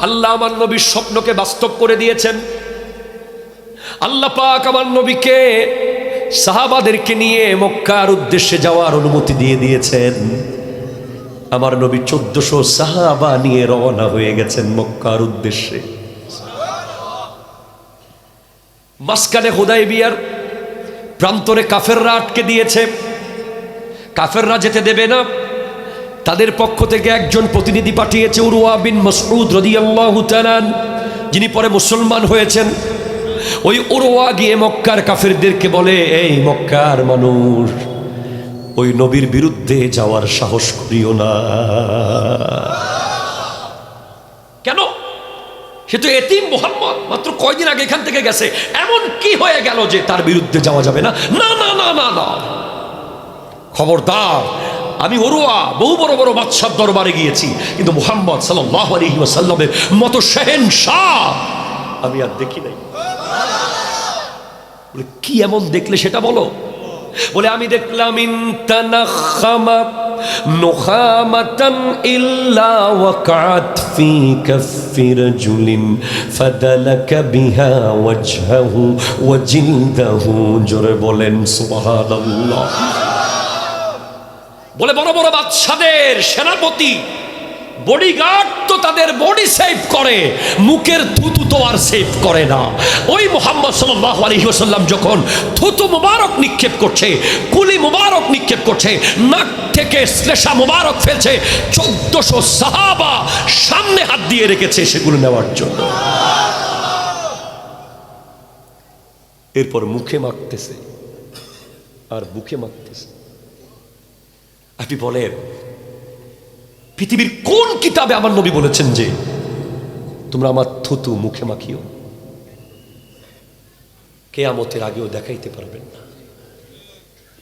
আল্লাহ আমার নবীর স্বপ্নকে বাস্তব করে দিয়েছেন। আল্লাহ পাক আমার নবীকে সাহাবাদেরকে নিয়ে মক্কার উদ্দেশ্যে যাওয়ার অনুমতি দিয়ে দিয়েছেন। আমার নবী 1400 সাহাবা নিয়ে রওনা হয়ে গেছেন মক্কার উদ্দেশ্যে। মাঝখানে হুদায়বিয়ার প্রান্তরে কাফেররা আটকে দিয়েছে, কাফেররা যেতে দেবে না। তাদের পক্ষ থেকে একজন প্রতিনিধি পাঠিয়েছে উরওয়া বিন মাসউদ রাদিয়াল্লাহু তাআলা, যিনি পরে মুসলমান হয়েছেন। ওই উরওয়া গিয়ে মক্কার কাফেরদেরকে বলে, এই মক্কার মানুষ, ওই নবীর বিরুদ্ধে যাওয়ার সাহস করিও না। কেন? সে তো এতিম মুহাম্মদ, মাত্র কয়দিন আগে এখান থেকে গেছে, এমন কি হয়ে গেল যে তার বিরুদ্ধে যাওয়া যাবে না? না না না না না, খবরদার, আমি উরওয়া বহু বড় বড় বাদশার দরবারে গিয়েছি, কিন্তু মুহাম্মদ সাল্লাল্লাহু আলাইহি ওয়াসাল্লামের মতো শাহেনশাহ আমি আর দেখি নাই। বলে কি এমন দেখলে সেটা বলো। বলে আমি দেখলাম ইনতানাখামা নুখামাতান ইল্লা ওয়াকাত ফি কাফি রাজুলিন ফাদালাকা বিহা ওয়াজহাহু ওয়া জিলদাহু। জোরে বলেন সুবহানাল্লাহ। বলে বড় বড় বাদশাদের সেনাপতি বডিগার্ড তো তাদের বডি সেভ করে, মুখের থুতু তো আর সেভ করে না। ওই মুহাম্মদ সাল্লাল্লাহু আলাইহি ওয়াসাল্লাম যখন থুতু মুবারক নিক্ষেপ করছে, কুলি মুবারক নিক্ষেপ করছে, নাক থেকে শ্লেষা মুবারক ফেলছে, 1400 সাহাবা সামনে হাত দিয়ে রেখেছে সেগুলো নেওয়ার জন্য। এরপর মুখে মাখতেছে আর বুকে মাখতেছে। আপনি বলেন, পৃথিবীর কোন কিতাবে আমার নবী বলেছেন যে তোমরা আমার থুতু মুখে মাখিও? কিয়ামতের আগেও দেখাইতে পারবেন না,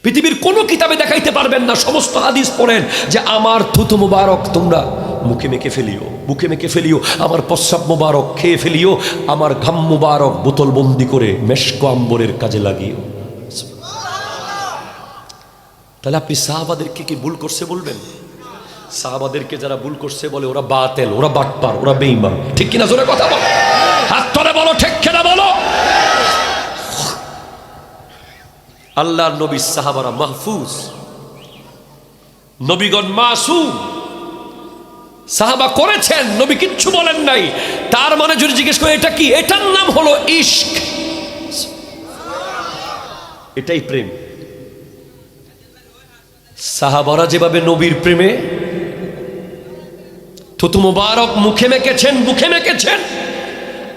পৃথিবীর কোন কিতাবে দেখাইতে পারবেন না। সমস্ত হাদিস পড়েন যে আমার থুতু মুবারক তোমরা মুখে মেখে ফেলিও, বুকে মেখে ফেলিও, আমার প্রস্রাব মুবারক খেয়ে ফেলিও, আমার ঘাম মুবারক বোতল বন্দি করে মেশক আম্বরের কাজে লাগিও। তাহলে আপনি সাহাবাদেরকে কি ভুল করছে বলবেন? সাহাবাদেরকে যারা ভুল করছে বলে ওরা বাতেল, ওরা বাটপার, ওরা বেঈমান। ঠিক কিনা? জোরে কথা বলো, হাত ধরে বলো ঠিক কিনা বলো। আল্লাহর নবী সাহাবারা মাহফুজ, নবীগণ মাসুম। সাহাবা করেছেন, নবী কিচ্ছু বলেন নাই। তার মানে যদি জিজ্ঞেস করে এটা কি, এটার নাম হলো ইশক, এটাই প্রেম। সাহাবারা যেভাবে নবীর প্রেমে থুতু মুবারক মুখে মেখেছেন, বুকে মেখেছেন,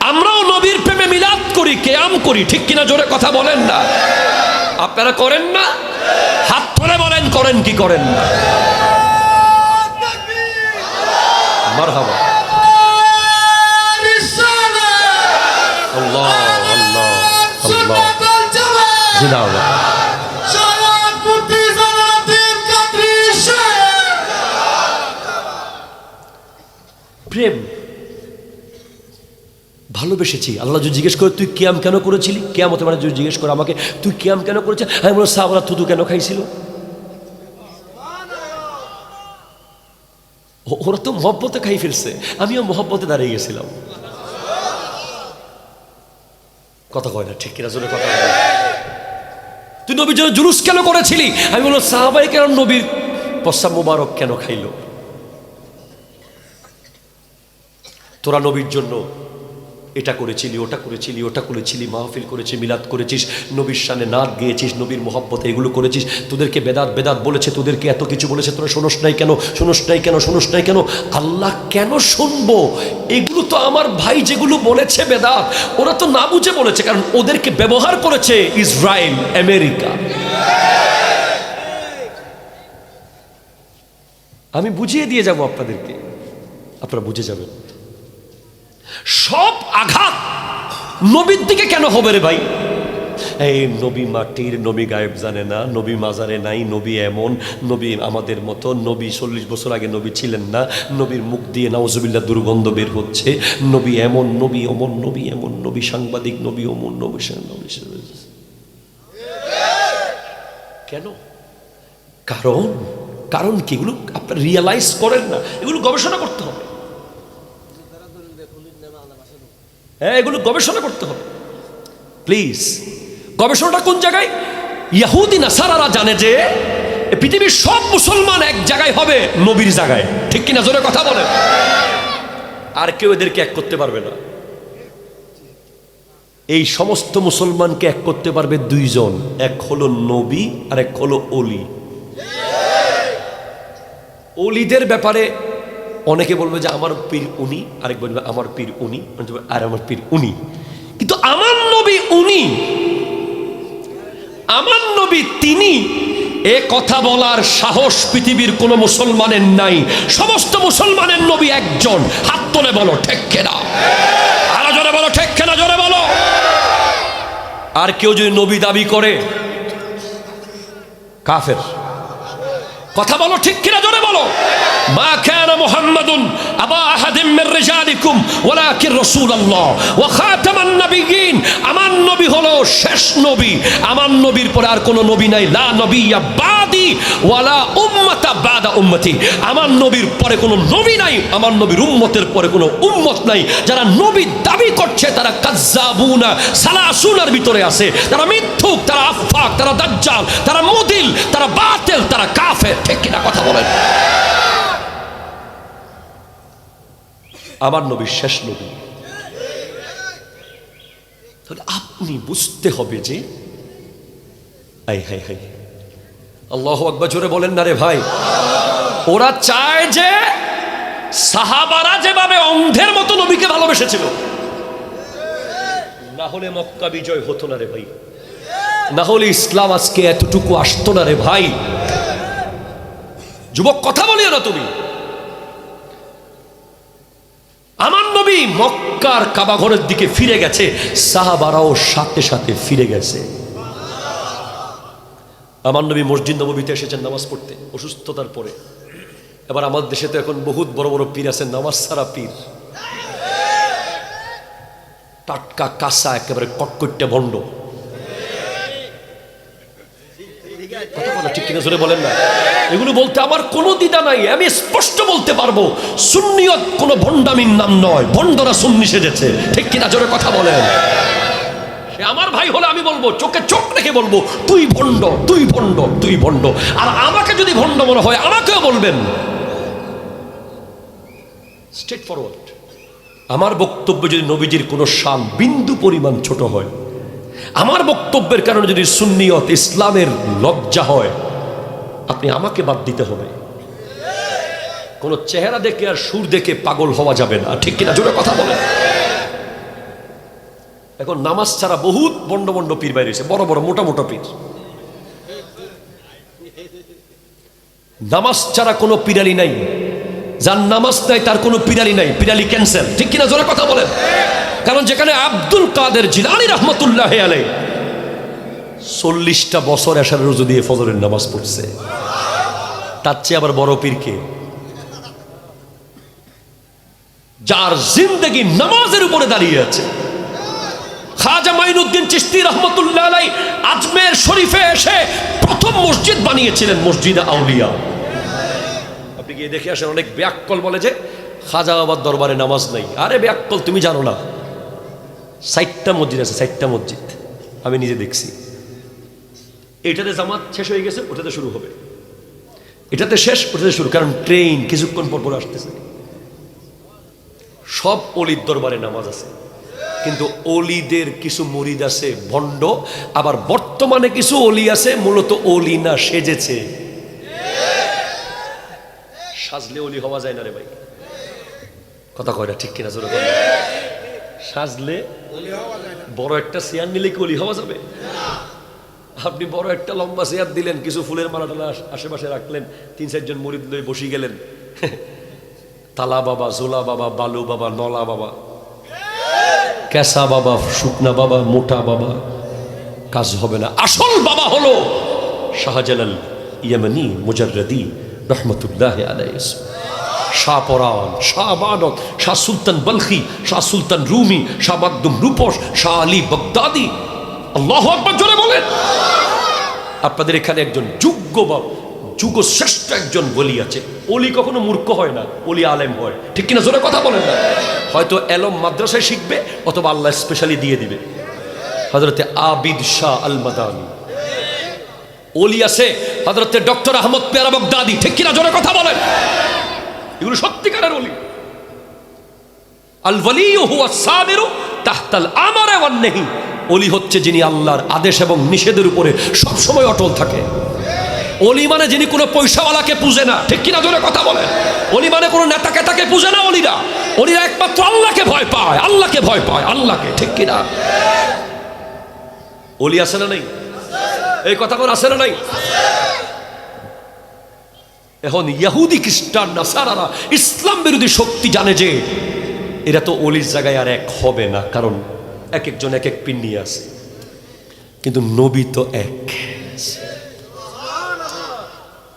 আমরাও নবীর প্রেমে মিলাদ করি, কিয়াম করি। ঠিক কিনা? জোরে কথা বলেন না। আপনারা করেন না? হাত ধরে বলেন করেন কি করেন না? মারহাবা। আল্লাহ আল্লাহ আল্লাহ। জিন্দাবাদ। প্রেম, ভালোবেসেছি। আল্লাহ যদি জিজ্ঞেস করে তুই কিয়াম কেন করেছিলি, কিয়ামতের মানে যদি জিজ্ঞেস করে আমাকে তুই কিয়াম কেন করেছিস, আমি বলবো সাহাবারা থুতু কেন খাইছিল। ওরা তো মহব্বতে খাই ফেলছে, আমিও মহব্বতে দাঁড়িয়ে গেছিলাম। কথা কয় না, ঠিক কিনা? জোরে কথা বলে। তুই নবীর জন্য জুলুস কেন করেছিলি, আমি বলবো সাহাবাই কেন নবীর প্রস্রাব মুবারক কেন খাইল। তোরা নবীর জন্য এটা করেছিলি, ওটা করেছিলি, ওটা করেছিলি, মাহফিল করেছিস, মিলাদ করেছিস, নবীর শানে নাত গেয়েছিস, নবীর মহব্বতে এগুলো করেছিস। তোদেরকে বেদাত বেদাত বলেছে, তোদেরকে এত কিছু বলেছে, তোরা শোনস নাই কেন, শোনস নাই কেন, শোনস নাই কেন? আল্লাহ কেন শুনবো? এগুলো তো আমার ভাই যেগুলো বলেছে বেদাত, ওরা তো না বুঝে বলেছে, কারণ ওদেরকে ব্যবহার করেছে ইসরায়েল, আমেরিকা। আমি বুঝিয়ে দিয়ে যাব আপনাদেরকে, আপনারা বুঝে যাবেন। সব আঘাত নবীর দিকে কেন হবে রে ভাই? এই নবী মাটির, নবী গায়েব জানে না, নবী মাজারে নাই, নবী এমন, নবী আমাদের মতো, নবী 40 বছর আগে নবী ছিলেন না, নবীর মুখ দিয়ে নাউজুবিল্লাহ দুর্গন্ধ বের হচ্ছে, নবী এমন, নবী অমন, নবী এমন, নবী সাংবাদিক, নবী অমন, নবী কেন? কারণ কি? এগুলো আপনারা রিয়ালাইজ করেন না, এগুলো গবেষণা করতে হবে। হ্যাঁ, এগুলো গবেষণা করতে হবে প্লিজ। গবেষণাটা কোন জায়গায়? ইহুদি নাসারারা জানে যে পৃথিবীর সব মুসলমান এক জায়গায় হবে, নবীর জায়গায়। ঠিক কিনা? জোরে কথা বলে। আর কেউ এদেরকে এক করতে পারবে না। এই সমস্ত মুসলমানকে এক করতে পারবে দুইজন, এক হলো নবী আর এক হলো অলি। অলিদের ব্যাপারে অনেকে বলবে যে আমার পীর উনি, আরেক বলবে আমার পীর উনি, আর আমার পীর উনি। কিন্তু আমার নবী উনি, আমার নবী তিনি, এ কথা বলার সাহস পৃথিবীর কোন মুসলমানের নাই। সমস্ত মুসলমানের নবী একজন। হাত তুলে বলো ঠিক কিনা? আরো জোরে বলো ঠিক কিনা? জোরে বলো। আর কেউ যদি নবী দাবি করে কাফের। কথা বলো ঠিক কিনা? জোরে বলো। মা কানা মুহাম্মাদুন আবা আহাদিম মির রিজালিকুম ওয়ালাকিন রাসূলুল্লাহ ওয়া খাতামান নাবিয়্যিন। আমার নবী হলো শেষ নবী। আমার নবীর পরে আর কোনো নবী নাই। লা নবিয়্যা বাদি ওয়ালা উম্মাতা বাদা উম্মতি। আমার নবীর পরে কোনো নবী নাই, আমার নবীর উম্মতের পরে কোনো উম্মত নাই। যারা নবী দাবি করছে তারা কাজ্জাবুনা সালাসুনার ভিতরে আছে। তারা মিথ্যুক, তারা আফাক, তারা দাজ্জাল, তারা মুদিল, তারা বাতিল, তারা কাফের। ঠিক কিনা কথা বলেন? আমার নবী শেষ নবী। তাহলে আপনি বুঝতে হবে যে আই হাই হাই আল্লাহু আকবার, জোরে বলেন না রে ভাই। ওরা চায় যে সাহাবারা যেভাবে অন্ধের মতো নবীকে ভালোবেসেছিল, না হলে মক্কা বিজয় হতো না রে ভাই, না হলে ইসলাম আজকে এতটুকু আসতো না রে ভাই। যুবক কথা বলিও না তুমি। আমার নবী মক্কার কাবা ঘরের দিকে ফিরে গেছে, সাহাবারাও সাথে সাথে ফিরে গেছে। আমার নবী মসজিদ নববীতে এসেছেন নামাজ পড়তে অসুস্থতার পরে। এবার আমাদের দেশে তো এখন বহুত বড় বড় পীর আছেন, নামাজ ছাড়া পীর, টাটকা কাঁচা একেবারে কটকট্টে ভণ্ড। কথা বলে ঠিক কিনা? জোরে বলেন না। এগুলো বলতে আমার কোনো দ্বিধা নাই। আমি স্পষ্ট বলতে পারবো সুন্নিয়ত কোনো ভণ্ডামির নাম নয়। ভণ্ডরা সুন্নি সেজেছে। ঠিক কিনা? জোরে কথা বলেন। সে আমার ভাই হলে আমি বলবো, চোখে চোখ রেখে বলবো তুই ভণ্ড, তুই ভণ্ড, তুই ভণ্ড। আর আমাকে যদি ভণ্ড মনে হয় আমাকেও বলবেন। Straight forward. আমার বক্তব্য যদি নবীজির কোনো শান বিন্দু পরিমাণ ছোট হয়, আমার বক্তব্যের কারণে যদি সুন্নিয়ত ইসলামের লজ্জা হয়, আপনি আমাকে বাদ দিতে হবে। কোন চেহারা দেখে আর সুর দেখে পাগল হওয়া যাবে না। ঠিক কিনা? জোরে কথা বলে। এখন নামাজ ছাড়া বহুত বন্ড বন্ড পীর বাইরে হয়েছে, বড় বড় মোটা মোটা পীর। নামাজ ছাড়া কোনো পিরালি নাই। যার নামাজ নাই তার কোনো পিরালি নাই, পিরালি ক্যান্সেল। ঠিক কিনা? জোরে কথা বলেন। কারণ যেখানে আব্দুল কাদের জিলানী রহমতুল্লাহ আলাইহি 40টা বছর এশার রোজা দিয়ে ফজরের নামাজ পড়ছে, তার চেয়ে আবার বড় পীর কে? যার জিন্দেগি নামাজের উপরে দাঁড়িয়ে আছে। খাজা মাইনুদ্দিন চিশতি রহমতুল্লাহ আলাইহি আজমের শরীফে এসে প্রথম মসজিদ বানিয়েছিলেন, মসজিদে আউলিয়া। আপনি গিয়ে দেখে আসেন। অনেক ব্যাককল বলে যে খাজা বাবার দরবারে নামাজ নাই। আরে ব্যাককল, তুমি জানো না 60টা মসজিদ আছে, 60টা মসজিদ আমি নিজে দেখছি। এটাতে জামাত শেষ হয়ে গেছে, ওটাতে শুরু হবে। এটাতে শেষ, ওটাতে শুরু। কারণ ট্রেন কিছুক্ষণ পর পর আসতেছে। সব অলির দরবারে নামাজ আছে, কিন্তু অলিদের কিছু মুরিদ আছে ভণ্ড। আবার বর্তমানে কিছু অলি আছে মূলত অলি না, সেজেছে। সাজলে অলি হওয়া যায় না রে ভাই। কথা কয় না? ঠিক কিনা? জোরে বলেন। সাজলে বড় একটা চেয়ার নিলে কি অলি হওয়া যাবে? আপনি বড় একটা লম্বা চেয়ার দিলেন, কিছু ফুলের মালা টালা আশেপাশে রাখলেন, 3-4 জন মুরিদ লয়ে বসে গেলেন। তালা বাবা, জোলা বাবা, বালু বাবা, নলা বাবা, কেসা বাবা, শুকনা বাবা, মোটা বাবা, কাজ হবে না। আসল বাবা হলো শাহজালাল ইয়ামানি মুজাররদি রহমতুল্লাহ আলাইহি, শাহ পরাণ, শাহ বাদত, শাহ সুলতান বলখি, শাহ সুলতান রুমি, শাহ মাকদুম রূপস, শাহ আলী বাগদাদি। আল্লাহু আকবার জোরে বলেন। আপনাদের এখানে একজন যুগ শ্রেষ্ঠ একজন ওলি আছে। ওলি কখনো মূর্খ হয় না, ওলি আলেম হয়, ঠিক কিনা জোরে কথা বলেন না? হয়তো এলম মাদ্রাসায় শিখবে, অথবা আল্লাহ স্পেশালি দিয়ে দিবে। হযরতে আবিদ শাহ আল মাদানী ওলি আছে, হযরতে ডক্টর আহমদ পেয়ারা বগদাদি, ঠিক কিনা জোরে কথা বলেন? এগুলো সত্যিকারের ওলি। আল ওয়ালিয়ু হুয়া সাবিরু তাহতাল আমরে ওয়ান নাহি। ওলি হচ্ছে যিনি আল্লাহর আদেশ এবং নিষেধের উপরে সব সময় অটল থাকে। ওলি মানে যিনি কোনো পয়সাওয়ালাকে পূজে না, ঠিক কিনা জোরে কথা বলেন? ওলি মানে কোনো নেতাকে তাকে পূজে না। ওলিরা একমাত্র আল্লাহকে ভয় পায়, আল্লাহকে ভয় পায়, আল্লাহকে, ঠিক কিনা? ওলি আছে না নাই? এই কথা কোন আছে না নাই? এখন ইহুদি খ্রিস্টান নাসারারা ইসলাম বিরোধী শক্তি জানে যে এরা তো ওলির জায়গায় আর এক হবে না, কারণ এক একজন এক এক পিন নিয়ে আছে, কিন্তু নবী তো এক।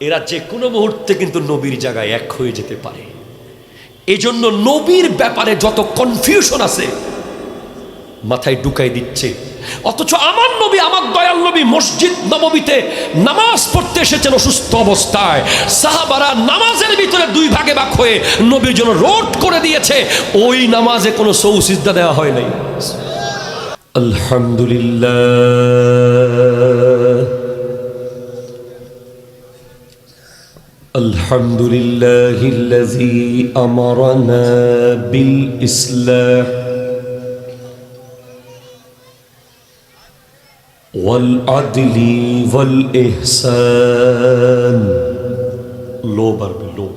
এরা যে কোনো মুহূর্তে কিন্তু নবীর জায়গায় এক হয়ে যেতে পারে। এজন্য নবীর ব্যাপারে যত কনফিউশন আছে মাথায় ঢুকাই দিচ্ছে। অথচ আমার নবী, আমার দয়াল নবী মসজিদ নববীতে নামাজ পড়তে এসেছেন অসুস্থ অবস্থায়। সাহাবারা নামাজের ভিতরে দুই ভাগে ভাগ হয়ে নবীর জন্য রোড করে দিয়েছে। ওই নামাজে কোনো সৌসিজদা দেওয়া হয় নাই। আলহামদুলিল্লাহ, আলহামদুলিল্লাহিল্লাযী আমারানা বিল ইসলাহ والعدل والإحسان. لو بربي لو.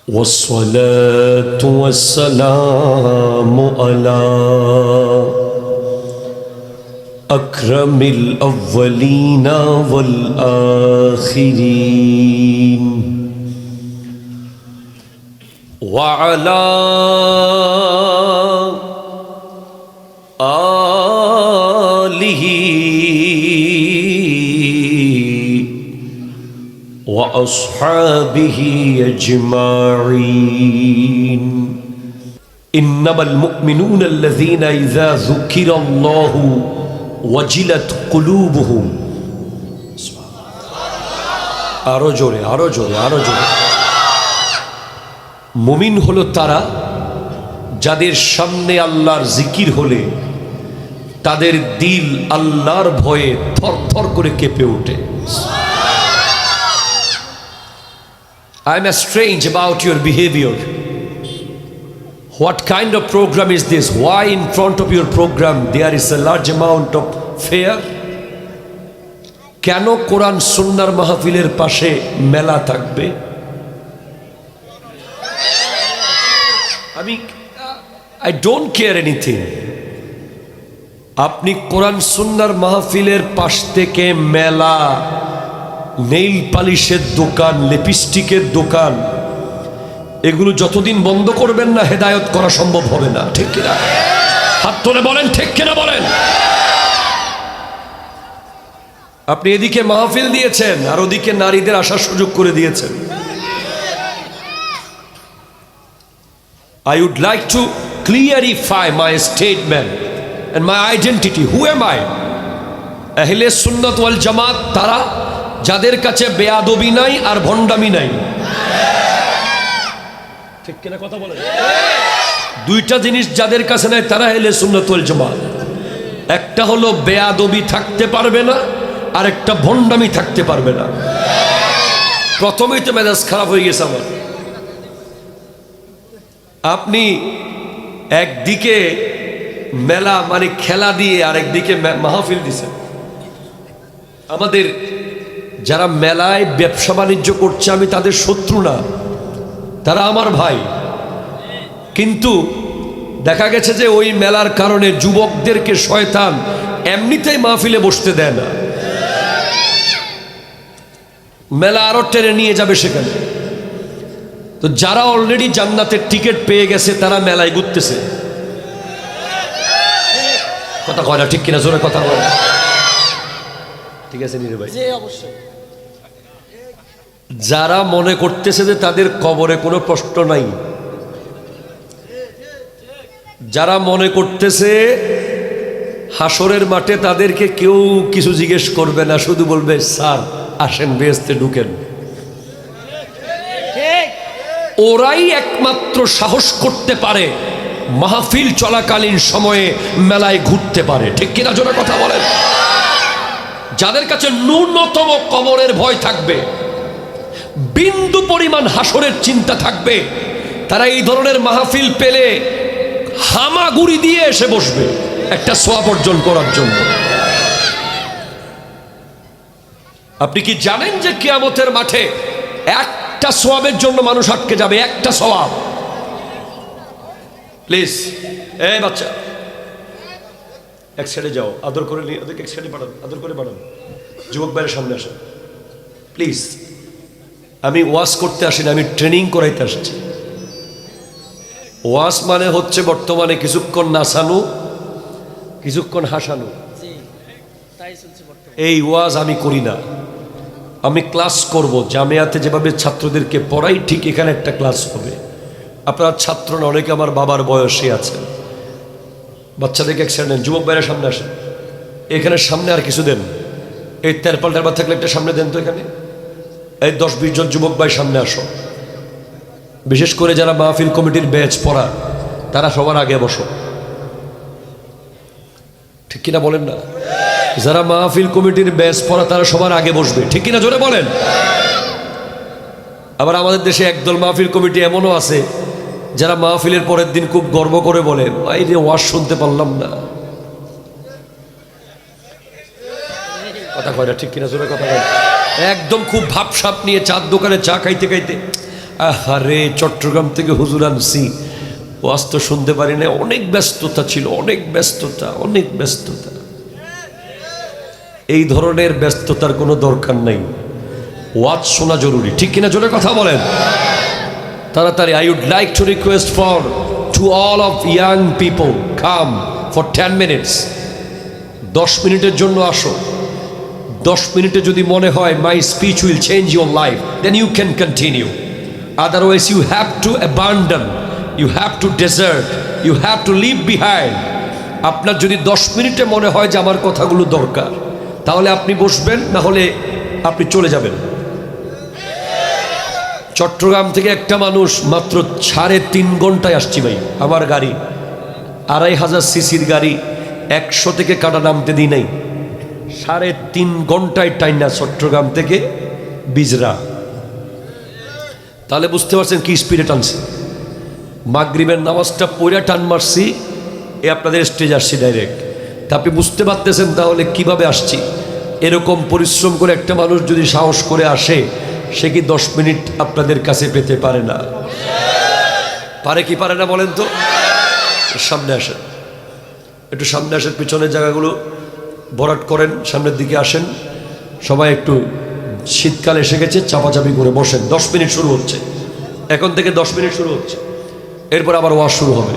والصلاة والسلام على أكرم الأولين والآخرين وعلى آله وأصحابه أجمعين. إنما المؤمنون الذين إذا ذكر الله وجلت قلوبهم. আরো জোরে, আরো জোরে, আরো জোরে। মুমিন হলো তারা যাদের সামনে আল্লাহর জিকির হলে তাদের দিল আল্লাহর ভয়ে থরথর করে কেঁপে ওঠে। I am strange about your behavior. What kind of program is this? Why in front of your program there is a large amount of fear? কেন কোরআন সুন্নাহর মাহফিলের পাশে মেলা থাকবে? I don't care anything. আপনি কোরআন সুন্নাহর মাহফিলের পাশ থেকে মেলা, নেইল পালিশের দোকান, লিপস্টিকের দোকান, এগুলো যতদিন বন্ধ করবেন না হেদায়েত করা সম্ভব হবে না, ঠিক কিনা? হাত তুলে বলেন ঠিক কিনা বলেন। আপনি এদিকে মাহফিল দিয়েছেন আর ওদিকে নারীদের আসার সুযোগ করে দিয়েছেন। I would like to clarify my statement and my identity. Who am I? আহলে সুন্নাত ওয়াল জামাত তারা যাদের কাছে বেয়াদবি নাই আর ভণ্ডামি নাই, ঠিক কিনা কথা বলেন? দুইটা জিনিস যাদের কাছে নাই তারা আহলে সুন্নাত ওয়াল জামাত। একটা হলো বেয়াদবি থাকতে পারবে না, আর একটা ভণ্ডামি থাকতে পারবে না। প্রথমেই তো মেজাজ খারাপ হয়ে গেছে আমার। আপনি একদিকে মেলা মানে খেলা দিয়ে আর একদিকে মাহফিল দিছেন। আমাদের যারা মেলায় ব্যবসা বাণিজ্য করছে আমি তাদের শত্রু না, তারা আমার ভাই, কিন্তু দেখা গেছে যে ওই মেলার কারণে যুবকদেরকে শয়তান এমনিতেই মাহফিলে বসতে দেয় না, মেলা আরো টেনে নিয়ে যাবে সেখানে। তো যারা অলরেডি জান্নাতের টিকিট পেয়ে গেছে তারা মেলায় ঘুরতেছে। কথা কয় না, ঠিক কিনা? জোরে কথা বলে। ঠিক আছে নীরে ভাই? অবশ্যই। যারা মনে করতেছে যে তাদের কবরে কোনো প্রশ্ন নাই, যারা মনে করতেছে হাসরের মাঠে তাদেরকে কেউ কিছু জিজ্ঞেস করবে না, শুধু বলবে স্যার আসেন বেহেশতে ঢুকেন। ওরাই একমাত্র সাহস করতে পারে মাহফিল চলাকালীন সময়ে মেলায় ঘুরতে পারে, ঠিক কিনা জোরে কথা বলেন। যাদের কাছে ন্যূনতম কবরের ভয় থাকবে, বিন্দু পরিমাণ হাসরের চিন্তা থাকবে, তারা এই ধরনের মাহফিল পেলে হামাগুড়ি দিয়ে এসে বসবে একটা সওয়াব অর্জন করার জন্য। আপনি কি জানেন যে কিয়ামতের মাঠে একটা সওয়াবের জন্য মানুষ আটকে যাবে, একটা সওয়াব। প্লিজ এই বাচ্চা এক সাইডে যাও, আদর করে নিয়ে ওদেরকে এক সাইডে পাঠান, আদর করে পাঠান। যুবক ভাইয়ের সামনে আসেন প্লিজ। আমি ওয়াজ করতে আসিনি, আমি ট্রেনিং করাইতে আসছি। ওয়াজ মানে হচ্ছে বর্তমানে কিছুক্ষণ নাচানো, কিছুক্ষণ হাসানো, এই ওয়াজ আমি করি না। আমি ক্লাস করব, জামিয়াতে যেভাবে ছাত্রদেরকে পড়াই ঠিক এখানে একটা ক্লাস হবে। আপনারা ছাত্র না, অনেকে আমার বাবার বয়সে আছেন। বাচ্চাদেরকে এক সাইড নেন, যুবক ভাইয়ের সামনে আসেন, এখানে সামনে আর কিছু দেন। এই তেরপাল টেরপাল থাকলে একটা সামনে দেন তো। এখানে এই 10-20 জন যুবক ভাই সামনে আসো। বিশেষ করে যারা মাহফিল কমিটির ব্যাচ পড়া, তারা সবার আগে বসো, ঠিক কিনা বলেন না? যারা মাহফিল কমিটির ব্যাচ পড়া তারা সবার আগে বসবে, ঠিক কিনা জোরে বলেন। আবার আমাদের দেশে একদল মাহফিল কমিটি এমনও আছে যারা মাহফিলের পরের দিন খুব গর্ব করে বলে, ভাই রে ওয়াজ শুনতে পারলাম না। কথা কয় না, ঠিক কিনা জোরে কথা কয়। একদম খুব ভাবসাপ নিয়ে চার দোকানে চা খাইতে খাইতে, আরে চট্টগ্রাম থেকে হুজুর আনছি, ওয়াজ তো শুনতে পারি না, অনেক ব্যস্ততা ছিল, অনেক ব্যস্ততা, অনেক ব্যস্ততা। এই ধরনের ব্যস্ততার কোনো দরকার নাই, ওয়াজ শোনা জরুরি, ঠিক কিনা জোরে কথা বলেন। তাড়াতাড়ি I would like to request to all of young people, come for 10 minutes. 10 মিনিটের জন্য আসো। 10 মিনিটে যদি মনে হয় my speech will change your life, then you can continue. Otherwise you have to abandon, you have to desert, you have to leave behind. আপনার যদি 10 মিনিটে মনে হয় যে আমার কথাগুলো দরকার, তাহলে আপনি বসবেন, না হলে আপনি চলে যাবেন। চট্টগ্রাম থেকে একটা মানুষ মাত্র 3.5 ঘন্টায় আসছি ভাই। আমার গাড়ি 2500 সিসির গাড়ি, 100 থেকে কাটা নামতে দিই নাই। 3.5 ঘন্টায় টাইনা চট্টগ্রাম থেকে বিজরা। তাহলে বুঝতে পারছেন কি স্পিডে টানছে। মাগরিবের নামাজটা পড়ে টান মারছি, এ আপনাদের স্টেজ আসছি ডাইরেক্ট। তা আপনি বুঝতে পারতেছেন তাহলে কিভাবে আসছি। এরকম পরিশ্রম করে একটা মানুষ যদি সাহস করে আসে, সে কি 10 মিনিট আপনাদের কাছে পেতে পারে না? পারে কি পারে না বলেন তো? সামনে আসেন, একটু সামনে আসেন, পিছনের জায়গাগুলো ভরাট করেন, সামনের দিকে আসেন। সবাই একটু, শীতকাল এসে গেছে, চাপাচাপি করে বসেন। 10 মিনিট শুরু হচ্ছে, এখন থেকে 10 মিনিট শুরু হচ্ছে, এরপর আবার ওয়াজ শুরু হবে।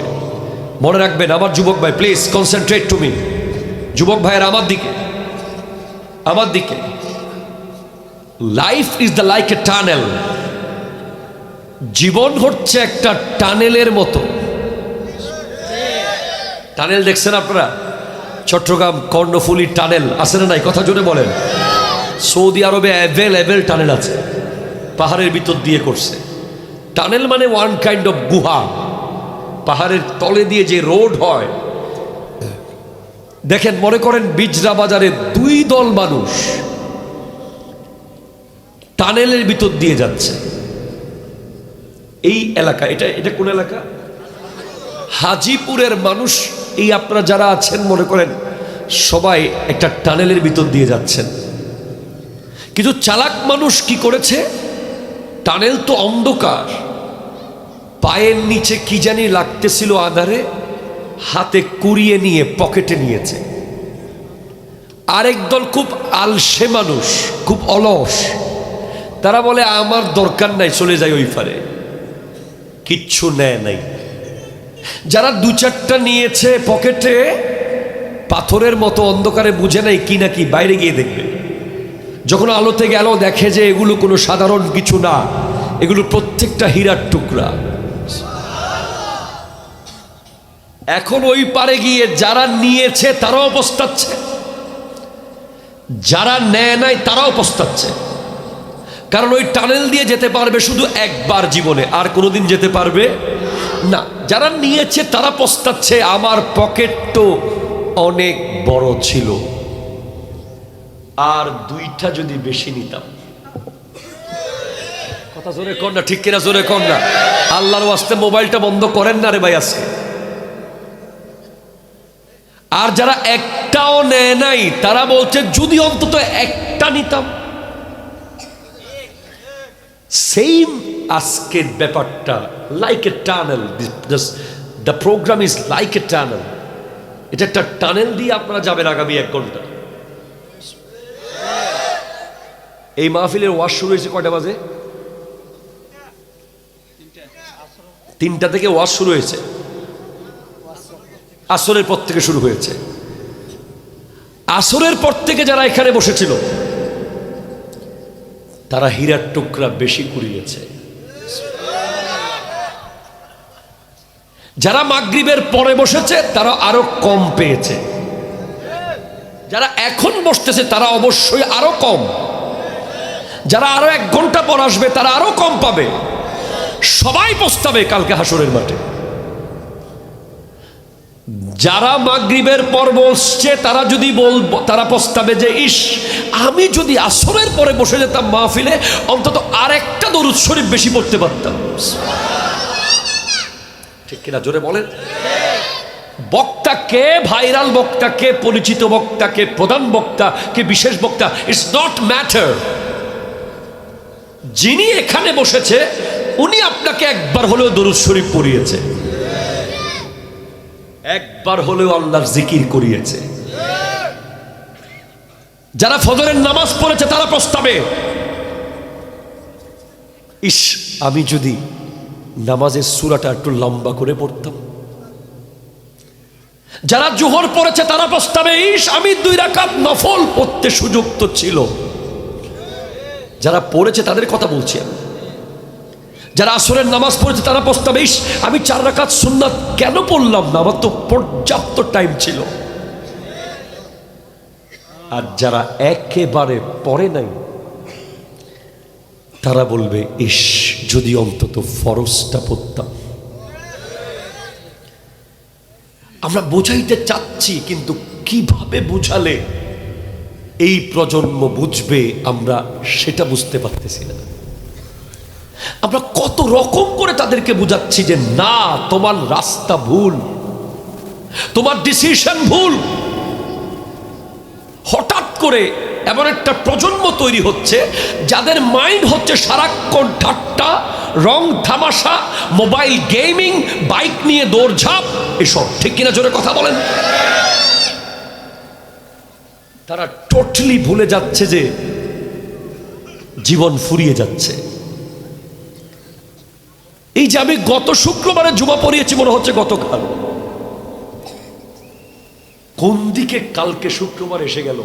মনে রাখবেন আমার যুবক ভাই, প্লিজ কনসেন্ট্রেট টু মি। যুবক ভাইয়ের আমার দিকে, আমার দিকে। Life is the like a tunnel. জীবন হচ্ছে একটা টানেলের মতো। টানেল দেখছেন আপনারা? চট্টগ্রাম কর্ণফুলী টানেল আছে না নাই? কথা জোরে বলেন। সৌদি আরবে অ্যাভেলেবেল টানেল আছে, পাহাড়ের ভিতর দিয়ে করছে। টানেল মানে ওয়ান কাইন্ড অফ গুহা, পাহাড়ের তলে দিয়ে যে রোড হয়। দেখেন, মনে করেন বিজরা বাজারে 2 দল মানুষ টানেলের ভিতর দিয়ে যাচ্ছে। এই এলাকা, এটা কোন এলাকা? হাজিপুরের মানুষ। এই আপনারা যারা আছেন, মনে করেন সবাই একটা টানেলের ভিতর দিয়ে যাচ্ছেন। কিছু চালাক মানুষ কি করেছে, টানেল তো অন্ধকার, পায়ের নিচে কি জানি লাগতেছিল আধারে, হাতে কুড়িয়ে নিয়ে পকেটে নিয়েছে। আরেক দল খুব আলসে মানুষ, খুব অলস, তারা বলে আমার দরকার নাই, চলে যায় ওই পারে, কিচ্ছু নেয় নাই। যারা 2-4টা নিয়েছে পকেটে, পাথরের মতো অন্ধকারে বুঝে নাই কি না কি, বাইরে গিয়ে দেখবে। যখন আলোতে গেল, দেখে যে এগুলো কোনো সাধারণ কিছু না, এগুলো প্রত্যেকটা হীরার টুকরা। এখন ওই পারে গিয়ে যারা নিয়েছে তারাও পস্তাচ্ছে, যারা নেয় নাই তারাও পস্তাচ্ছে। কারণ ওই টানেল দিয়ে যেতে পারবে শুধু একবার জীবনে, আর কোনোদিন যেতে পারবে না। যারা নিয়েছে তারা পস্তাচ্ছে, আমার পকেট তো অনেক বড় ছিল, আর দুইটা যদি বেশি নিতাম। কথা জোরে কর না, ঠিক কিনা জোরে কর না। আল্লাহর ওয়াস্তে মোবাইলটা বন্ধ করেন না রে ভাই আজকে। আর যারা একটাও নেয় নাই তারা বলছে যদি অন্তত একটা নিতাম। সেম আজকের ব্যাপারটা, like a tunnel, the programme is like a tunnel. এটা একটা টানেল দিয়ে আপনারা যাবেন আগামী 1 ঘন্টা। এই মাহফিলের ওয়াজ শুরু হয়েছে কয়টা বাজে? 3টা থেকে ওয়াজ শুরু হয়েছে, আসরের পর থেকে শুরু হয়েছে। আসরের পর থেকে যারা এখানে বসেছিল তারা হীরার টুকরা বেশি কুড়িয়েছে। যারা মাগরিবের পরে বসেছে তারা আরো কম পেয়েছে। যারা এখন বসতেছে তারা অবশ্যই আরো কম। যারা আরো 1 ঘন্টা পর আসবে তারা আরো কম পাবে। সবাই পস্তাবে কালকে হাসরের মাঠে। যারা মাগরিবের পর বসছে তারা যদি তারা পস্তাবে যে ইস, আমি যদি আসরের পরে বসে যেতাম মাহফিলে, অন্তত আরেকটা দরুদ শরীফ বেশি পড়তে পারতাম। ঠিক কিনা জোরে বলেন। বক্তা কে, ভাইরাল বক্তা কে, পরিচিত বক্তা কে, প্রধান বক্তা কে, বিশেষ বক্তা, ইটস নট ম্যাটার। যিনি এখানে বসেছে উনি আপনাকে একবার হলেও দরুদ শরীফ পড়িয়েছে, একবার হলেও আল্লাহর জিকির করিয়েছে। যারা ফজরের নামাজ পড়েছে তারা প্রস্তাবে ইস, আমি যদি নামাজের সূরাটা একটু লম্বা করে পড়তাম। যারা জোহর পড়েছে তারা প্রস্তাবে ইস, আমি 2 রাকাত নফল পড়তে সুযোগ তো ছিল। যারা পড়েছে তাদের কথা বলছি আমি। যারা আসরের নামাজ পড়েছে তারা প্রস্তাবে ইস, আমি 4 রাকাত সুন্নাত কেন পড়লাম না, আমার তো পর্যাপ্ত টাইম ছিল। আর যারা একেবারে পড়ে নাই তারা বলবে ইস, যদি অন্তত ফরজটা পড়তাম। আমরা বোঝাইতে চাচ্ছি, কিন্তু কিভাবে বুঝালে এই প্রজন্ম বুঝবে আমরা সেটা বুঝতে পারতেছি না। আমরা কত রকম করে তাদেরকে বুঝাচ্ছি যে না, তোমার রাস্তা ভুল, তোমার ডিসিশন ভুল। হঠাৎ করে এমন একটা প্রজন্ম তৈরি হচ্ছে যাদের মাইন্ড হচ্ছে সারাক্ষণ ঠাট্টা, রং তামাশা, মোবাইল গেমিং, বাইক নিয়ে দৌড়ঝাঁপ, এসব। ঠিক কিনা জোরে কথা বলেন। তারা টোটালি ভুলে যাচ্ছে যে জীবন ফুরিয়ে যাচ্ছে। এই যে আমি গত শুক্রবারে জুমা পড়িয়েছি মনে হচ্ছে গতকাল, কোন দিকে কালকে শুক্রবার এসে গেল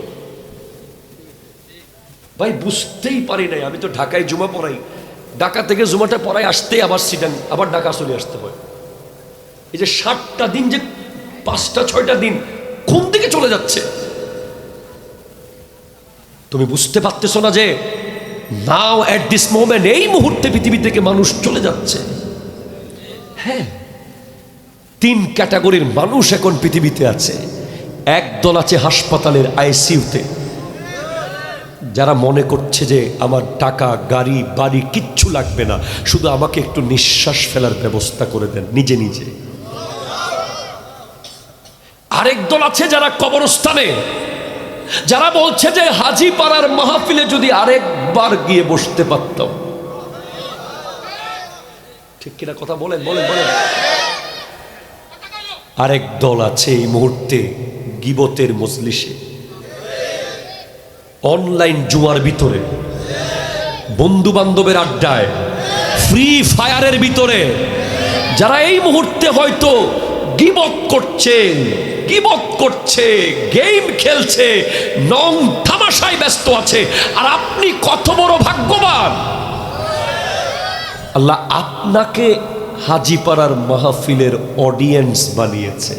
ভাই বুঝতেই পারি নাই। আমি তো ঢাকায় জুমা পড়াই, ঢাকা থেকে জুমাটা পড়াই আসতে আবার সিটাং, আবার ঢাকা চলে আসতে হয়। এই যে 7টা দিন, যে 5টা-6টা দিন কোন দিকে চলে যাচ্ছে তুমি বুঝতে পারতেছো না যে নাও এট দিস মোমেন্ট, এই মুহূর্তে পৃথিবী থেকে মানুষ চলে যাচ্ছে। হ্যাঁ, 3 ক্যাটাগরির মানুষ এখন পৃথিবীতে আছে। একদল আছে হাসপাতালের আইসিইউতে, যারা মনে করছে যে আমার টাকা, গাড়ি, বাড়ি কিচ্ছু লাগবে না, শুধু আমাকে একটু নিঃশ্বাস ফেলার ব্যবস্থা করে দেন নিজে নিজে। আরেক দল আছে যারা কবরস্থানে, যারা বলছে যে হাজীপাড়ার মাহফিলে যদি আরেকবার গিয়ে বসতে পারতাম। ঠিক কিনা কথা বলেন বলেন বলেন। আরেক দল আছে এই মুহূর্তে গিবতের মজলিসে, অনলাইন জুয়ার ভিতরে, বন্ধু বান্ধবের আড্ডায়, ফ্রি ফায়ারের ভিতরে, যারা এই মুহূর্তে হয়তো গিবত করছে, গেম খেলছে, নং তামাশায় ব্যস্ত আছে। আর আপনি কত বড় ভাগ্যবান, আল্লাহ আপনাকে হাজীপাড়ার মাহফিলের অডিয়েন্স বানিয়েছে।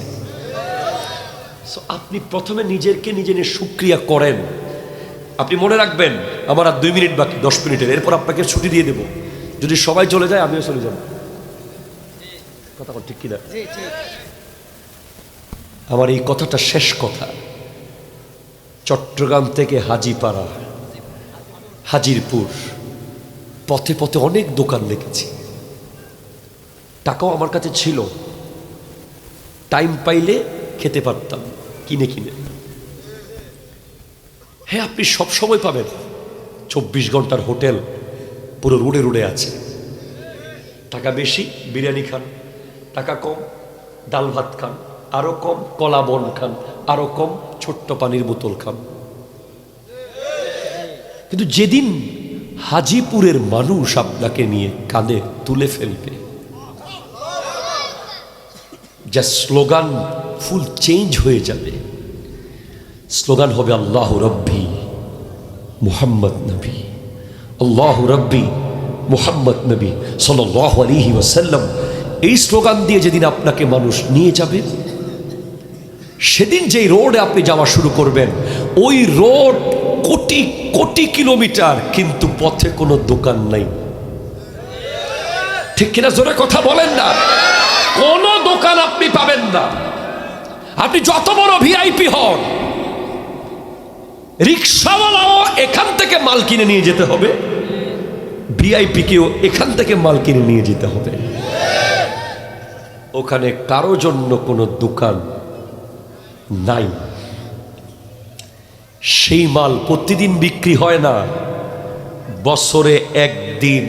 আপনি প্রথমে নিজেকে নিজে নিয়ে শুকরিয়া করেন আপনি মনে রাখবেন আমার আর 2 মিনিট বাকি, 10 মিনিটের, এরপর আপনাকে ছুটি দিয়ে দেব। যদি সবাই চলে যায় আমিও চলে যাব। কথা বল ঠিক কিনা? আমার এই কথাটা শেষ কথা। চট্টগ্রাম থেকে হাজীপাড়া, হাজিরপুর, পথে পথে অনেক দোকান দেখেছি। টাকাও আমার কাছে ছিল, টাইম পাইলে খেতে পারতাম কিনে কিনে। হ্যাঁ, আপনি সব সময় পাবেন 24 ঘন্টার হোটেল পুরো রোডে রোডে আছে। টাকা বেশি বিরিয়ানি খান, টাকা কম ডাল ভাত খান, আরো কম কলা বন খান, আরো কম ছোট্ট পানির বোতল খান। কিন্তু যেদিন হাজীপুরের মানুষ আপনাকে নিয়ে কাঁধে তুলে ফেলবে, যা স্লোগান ফুল চেঞ্জ হয়ে যাবে। স্লোগান হবে আল্লাহ রব্বি মুহাম্মদ নবী, আল্লাহ রব্বি মুহাম্মদ নবী সাল্লাল্লাহু আলাইহি ওয়াসাল্লাম। এই স্লোগান দিয়ে যেদিন আপনাকে মানুষ নিয়ে যাবে, সেদিন যেই রোডে আপনি যাওয়া শুরু করবেন, ওই রোড কোটি কোটি কিলোমিটার, কিন্তু পথে কোনো দোকান নাই। ঠিক কিনা? জোরে কথা বলেন না। কোনো দোকান আপনি পাবেন না। আপনি যত বড় ভিআইপি হন, রিক্সাওয়ালাও এখান থেকে মাল কিনে নিয়ে যেতে হবে, ভিআইপি কেও এখান থেকে মাল কিনে নিয়ে যেতে হবে। ওখানে কারো জন্য কোনো দোকান নাই। সেই মাল প্রতিদিন বিক্রি হয় না, বছরে একদিন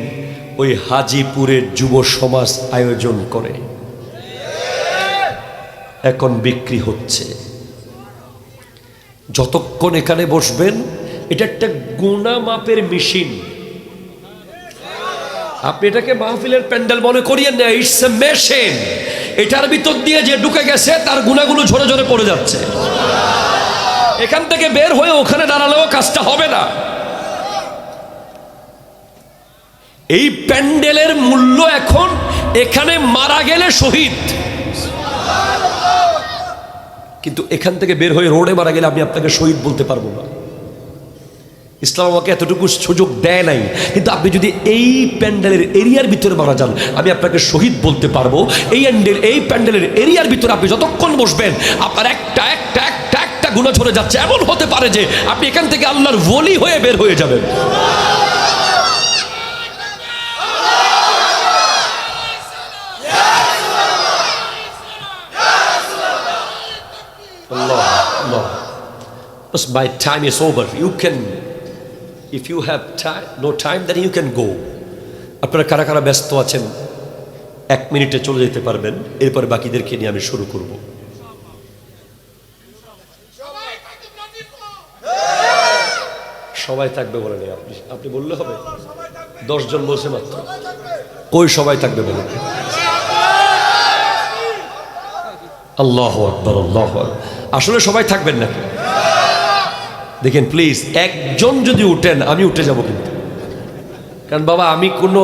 ওই হাজীপুরের যুব সমাজ আয়োজন করে, এখন বিক্রি হচ্ছে। যতক্ষণ এখানে বসবেন, এটা একটা গুনা মাপের মেশিন। আপনি এটাকে মাহফিলের প্যান্ডেল মনে করিয়েন না, ইটস এ মেশিন। এটার ভিতর দিয়ে যে ঢুকে গেছে তার গুণাগুলো ঝরে ঝরে পড়ে যাচ্ছে। এখান থেকে বের হয়ে ওখানে দাঁড়ালেও কাজটা হবে না। এই প্যান্ডেলের মূল্য এখন এখানে মারা গেলে শহীদ, কিন্তু এখান থেকে বের হয়ে রোডে মারা গেলে আমি আপনাকে শহীদ বলতে পারবো না। ইসলাম আমাকে এতটুকু সুযোগ দেয় নাই। কিন্তু আপনি যদি এই প্যান্ডেলের এরিয়ার ভিতরে মারা যান, আমি আপনাকে শহীদ বলতে পারবো। এই প্যান্ডেলের এরিয়ার ভিতরে আপনি যতক্ষণ বসবেন, আপনার একটা একটা একটা একটা গুনাহ ঝরে যাচ্ছে। এমন হতে পারে যে আপনি এখান থেকে আল্লাহর ওলি হয়ে বের হয়ে যাবেন। My time is over. You can, if you have time, no time, then you can go. আপনারা কারা কারা ব্যস্ত আছেন 1 মিনিটে চলে যেতে পারবেন, এরপরে বাকিদেরকে নিয়ে আমি শুরু করব। সবাই থাকবে বলে নেই আপনি, আপনি বললে হবে। 10 জন বলছে মাত্র। কই সবাই থাকবে বলেন? আল্লাহু আকবার, আল্লাহু আকবার। আসলে সবাই থাকবেন নাকি? দেখেন প্লিজ, একজন যদি উঠেন আমি উঠে যাব কিন্তু। কারণ বাবা, আমি কোনো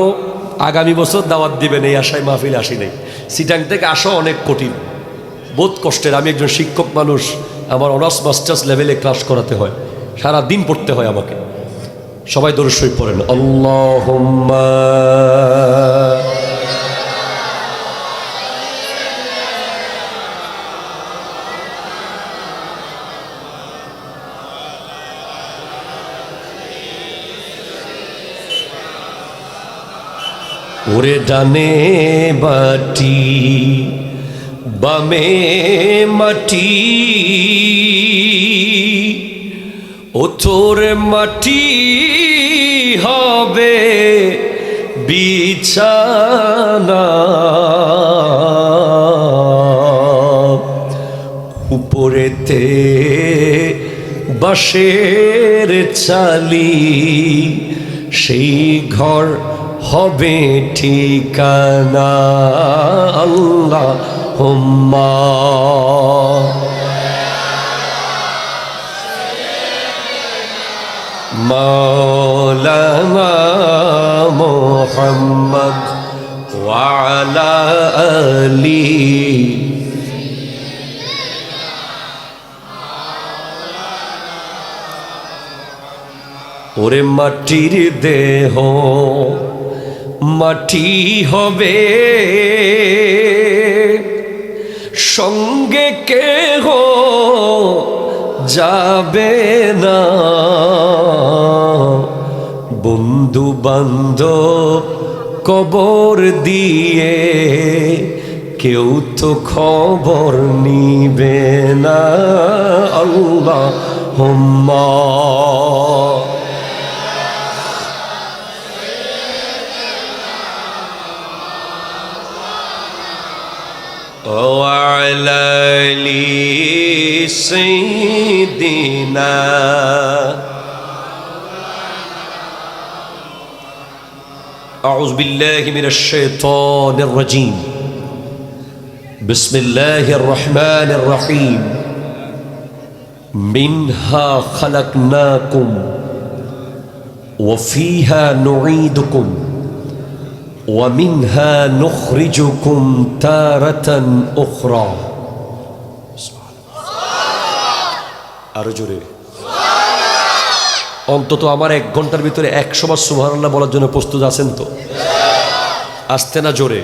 আগামী বছর দাওয়াত দিবেন এই আশায় মাহফিল আসি নাই। সিটাং থেকে আসা অনেক কঠিন, বহুত কষ্টের। আমি একজন শিক্ষক মানুষ, আমার অনার্স মাস্টার্স লেভেলে ক্লাস করাতে হয়, সারা দিন পড়তে হয় আমাকে। সবাই দরুদ শরীফ পড়েন। আল্লাহুম্মা ওরে ডানে বাটি বামে মাটি, ও তোর মাটি হবে বিছানা, উপরেতে বাঁশের চালি, সেই ঘর হবে ঠিকানা। আল্লাহুম্মা মাওলানা মুহাম্মদ ওয়া আলা আলি ওরে মাটির দেহ মাটি হবে, সঙ্গে কেহ যাবে না। বন্ধু বান্ধব কবর দিয়ে কেউ তো খবর নিবে না। আল্লাহুম্মা وعلى آل سيدنا أعوذ بالله من الشيطان الرجيم بسم الله الرحمن الرحيم منها خلقناكم وفيها نعيدكم ومنها نخرجكم تارة أخرى আরো জোরে অন্তত আমার 1 ঘন্টার ভিতরে 100 বার সুবহানাল্লাহ বলার জন্য প্রস্তুত আছেন তো? আসতে না জোরে?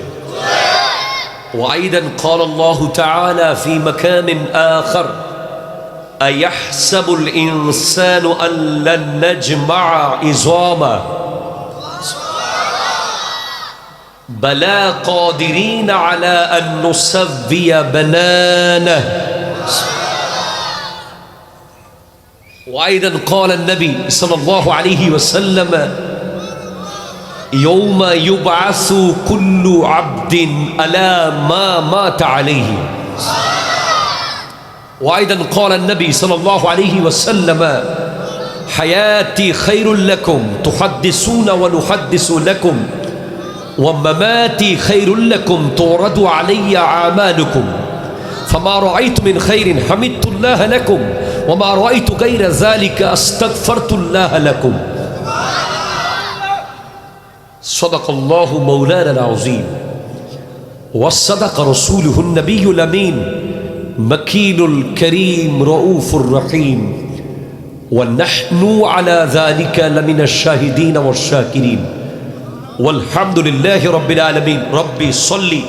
وأيضا قال الله تعالى في مكان آخر أيحسب الإنسان أن لن نجمع عظامه بلى قادرين على أن نسوي بنانه وأيضا قال النبي صلى الله عليه وسلم يوم يبعث كل عبد على ما مات عليه وأيضا قال النبي صلى الله عليه وسلم حياتي خير لكم تحدثون ونحدث لكم ومماتي خير لكم تورد علي أعمالكم فما رأيت من خير حمدت الله لكم وما رأيت غير ذلك استغفرت الله لكم صدق الله مولانا العظيم وصدق رسوله النبي الأمين مكين الكريم رؤوف الرحيم ونحن على ذلك لمن الشاهدين والشاكرين والحمد لله رب العالمين ربي صلي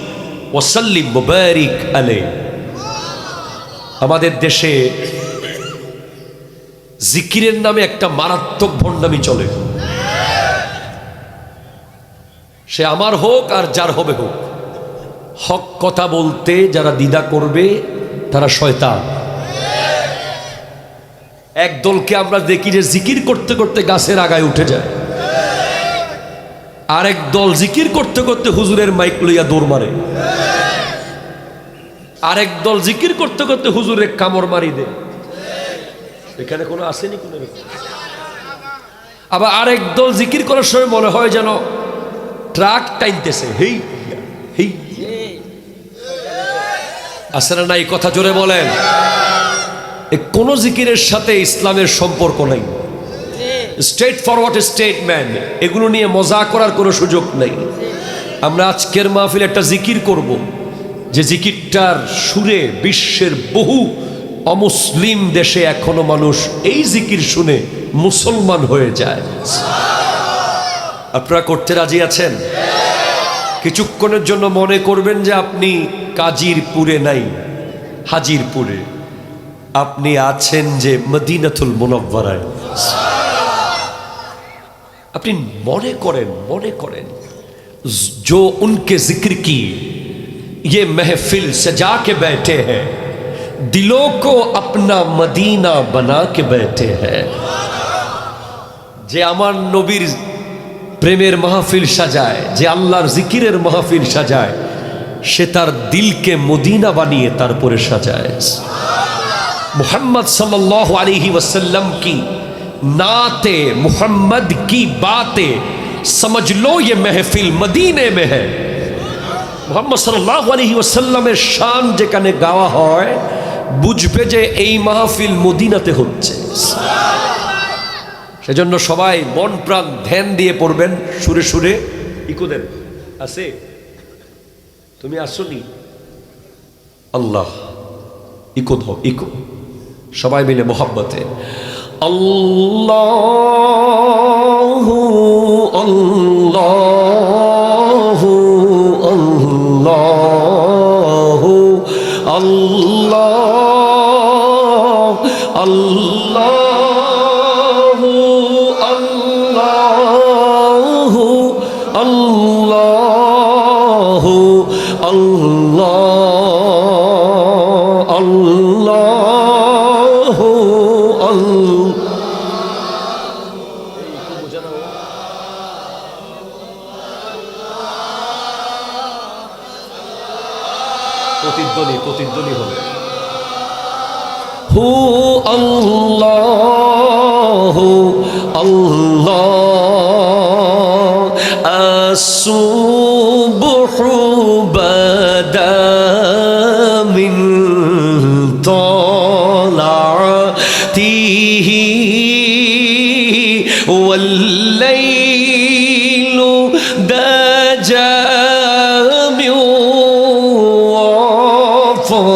وسلم وبارك عليه আমাদের দেশে জিকিরের নামে একটা মারাত্মক ভণ্ডামি চলে। সে আমার হোক আর যার হবে হোক, হক কথা বলতে যারা দ্বিধা করবে তারা শয়তান। এক দলকে আমরা দেখি যে জিকির করতে করতে গাছের আগায় উঠে যায়, আরেক দল জিকির করতে করতে হুজুরের মাইক লইয়া দৌড় মারে, আরেক দল জিকির করতে করতে হুজুরের কামড় মারি দেয়। এখানে কোনো আসেনি কোনো? আবার আরেক দল জিকির করার সময় মনে হয় যেন ট্রাক টাইনতেছে। হেই হেই আসে না নাই? কথা জোরে বলেন। কোন জিকিরের সাথে ইসলামের সম্পর্ক নাই। স্ট্রেট ফরওয়ার্ড স্টেটমেন্ট, এগুলো নিয়ে মজা করার কোনো সুযোগ নেই। আমরা আজকের মাহফিলে একটা জিকির করব, যে জিকিরটার সুরে বিশ্বের বহু অমুসলিম দেশে এখনো মানুষ এই জিকির শুনে মুসলমান হয়ে যায়। আপনারা করতে রাজি আছেন? কিছুক্ষণের জন্য মনে করবেন যে আপনি কাজিরপুরে নাই, হাজিরপুরে। আপনি আছেন যে মদিনাতুল মুনাওয়ারায়। আপনি মনে করেন जो उनके जिक्र की ये महफिल सजा के बैठे हैं, दिलों को अपना मदीना बना के बैठे हैं। যে আমার নবীর প্রেমের মাহফিল সাজায়, যে আল্লাহর জিকিরের মাহফিল সাজায়, সে তার দিলকে মদিনা বানিয়ে তারপরে সাজায়। मुहम्मद सल्लल्लाहु अलैहि वसल्लम की नाते मुहम्मद की बातें समझ लो ये महफिल मदीने में है। मुहम्मद सल्लल्लाहु अलैहि वसल्लमेर शान যেখানে গাওয়া হয়, বুঝবে যে এই মাহফিল মদিনাতে হচ্ছে। সেজন্য সবাই মন প্রাণ ধ্যান দিয়ে পড়বেন, সুরে সুরে ইকো দেন। আছে? তুমি আসোনি? আল্লাহ ইকো দাও, ইকো সবাই মিলে মোহাব্বতে। আল্লাহু আল্লাহু আল্লাহু আল্লাহ আল্লাহু আল্লাহু আল্লাহু আল্লাহ আল্লাহু আল্লাহ। প্রতিধ্বনি হবে হু আল্লাহু আল্লাহ আসুবহু বাদা মিন তালাতিহি ওয়াল্লাইলু দাজা মিন ওয়াফরাতিহি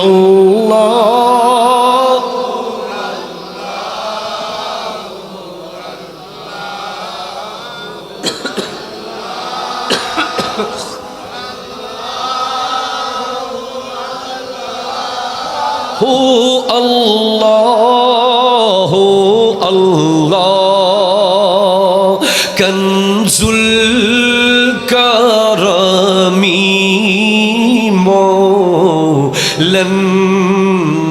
আল্লাহ হু আল্লাহু আল্লাহ কনজুল কারামি মৌলান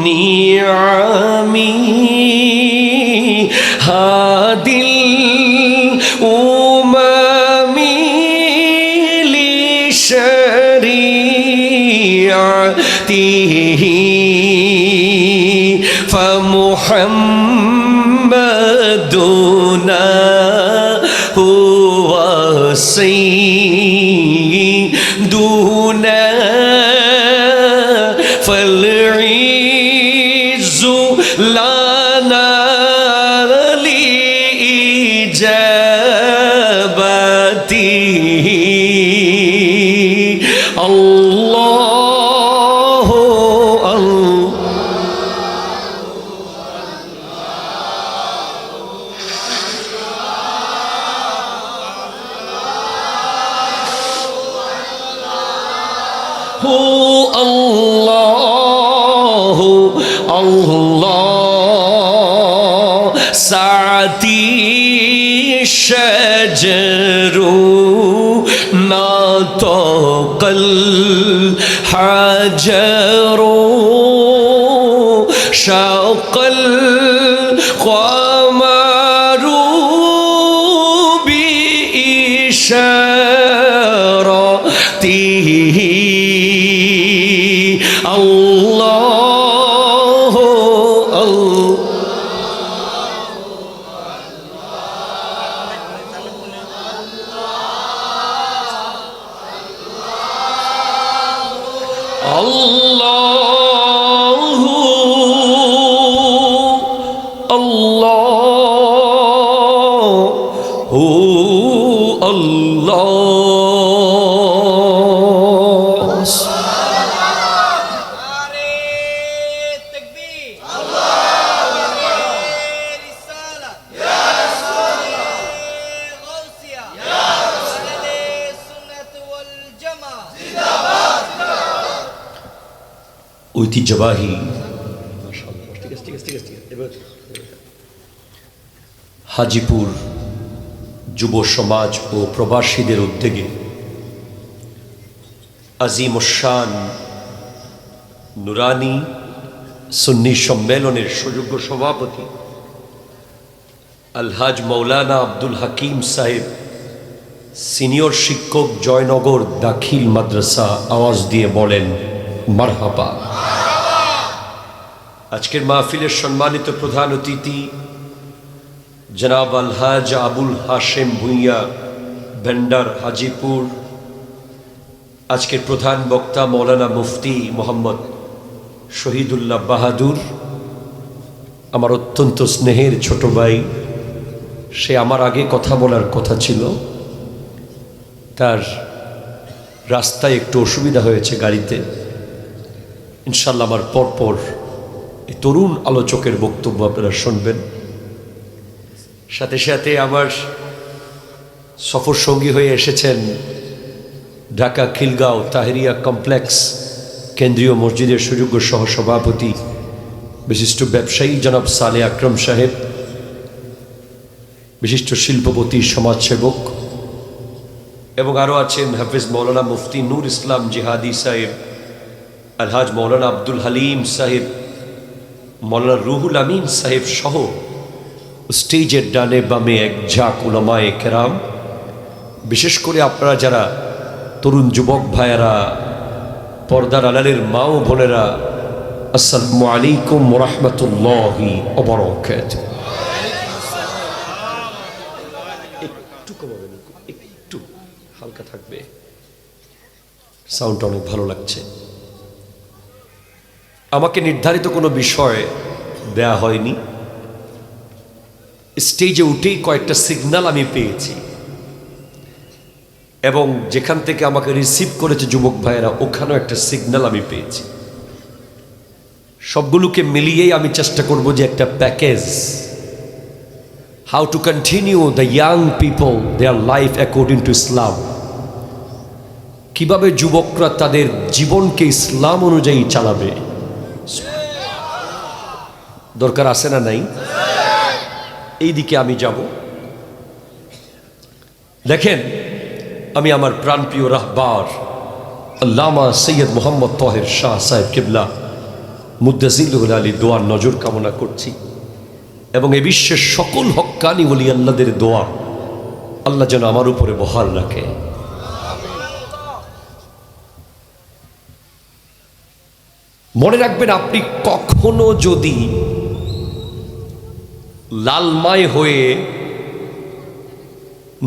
নিআমি হাদিল উমামি লিশরিআতিহি فمحمدنا هو سيدنا فالعز لنا لإجابته الله الله হু আল্লাহু আল্লাহ সাতি শাজরু নাতাকাল হাজরু শাকাল কমারু বিইশারাতিহি আল্লাহ আল্লাহ আল্লাহু আল্লাহু আল্লাহ ঐতিহ্যবাহী হাজীপুর যুব সমাজ ও প্রবাসীদের উদ্যোগে আজিম শান নুরানি সুন্নি সম্মেলনের সুযোগ্য সভাপতি আলহাজ মৌলানা আব্দুল হাকিম সাহেব সিনিয়র শিক্ষক জয়নগর দাখিল মাদ্রাসা আওয়াজ দিয়ে বলেন মারহাবা। আজকের মাহফিলের সম্মানিত প্রধান অতিথি জনাব আলহাজ আবুল হাশেম ভুঁইয়া ভেন্ডার হাজীপুর, আজকের প্রধান বক্তা মৌলানা মুফতি মোহাম্মদ শহীদুল্লাহ বাহাদুর, আমার অত্যন্ত স্নেহের ছোট ভাই, সে আমার আগে কথা বলার কথা ছিল, তার রাস্তায় একটু অসুবিধা হয়েছে গাড়িতে, ইনশাল্লাহ আমার পরপর এই তরুণ আলোচকের বক্তব্য আপনারা শুনবেন। সাথে সাথে আমার সফর সঙ্গী হয়ে এসেছেন ঢাকা খিলগাঁও তাহেরিয়া কমপ্লেক্স কেন্দ্রীয় মসজিদের সুযোগ্য সহসভাপতি বিশিষ্ট ব্যবসায়ী জনাব সালে আকরম সাহেব, বিশিষ্ট শিল্পপতি সমাজসেবক, এবং আরও আছেন হাফিজ মৌলানা মুফতি নূর ইসলাম জিহাদি সাহেব, আলহাজ মৌলানা আব্দুল হালিম সাহেব, মৌলানা রুহুল আমিন সাহেব সহ স্টেজের ডানে বামে এক ঝাঁক উলামায়ে কেরাম। বিশেষ করে আপনারা যারা তরুণ যুবক ভাইয়েরা, পর্দার আড়ালের মা ও বোনেরা, আসসালামু আলাইকুম ওয়া রাহমাতুল্লাহি ওয়া বারাকাতুহু। একটু কমাবেন, একটু হালকা থাকবে, সাউন্ডটা অনেক ভালো লাগছে। আমাকে নির্ধারিত কোনো বিষয় দেয়া হয়নি, স্টেজে উঠেই কয়েকটা সিগন্যাল আমি পেয়েছি এবং যেখান থেকে আমাকে রিসিভ করেছে যুবক ভাইয়েরা ওখানেও একটা সিগন্যাল আমি পেয়েছি। সবগুলোকে মিলিয়েই আমি চেষ্টা করব যে একটা package, how to continue the young people their life according to ইসলাম, কিভাবে যুবকরা তাদের জীবনকে ইসলাম অনুযায়ী চালাবে। দরকার আছে না নাই? এই দিকে আমি যাব। দেখেন, আমি আমার প্রাণপ্রিয় রাহবার আল্লামা সৈয়দ মোহাম্মদ তাহের শাহ সাহেব কিবলা মুদ্দাজিলুল আলী দোয়ার নজর কামনা করছি এবং এ বিশ্বের সকল হক্কানি ওলি আল্লাহদের দোয়া আল্লাহ যেন আমার উপরে বহাল রাখে। মনে রাখবেন, আপনি কখনো যদি লালমাই হয়ে,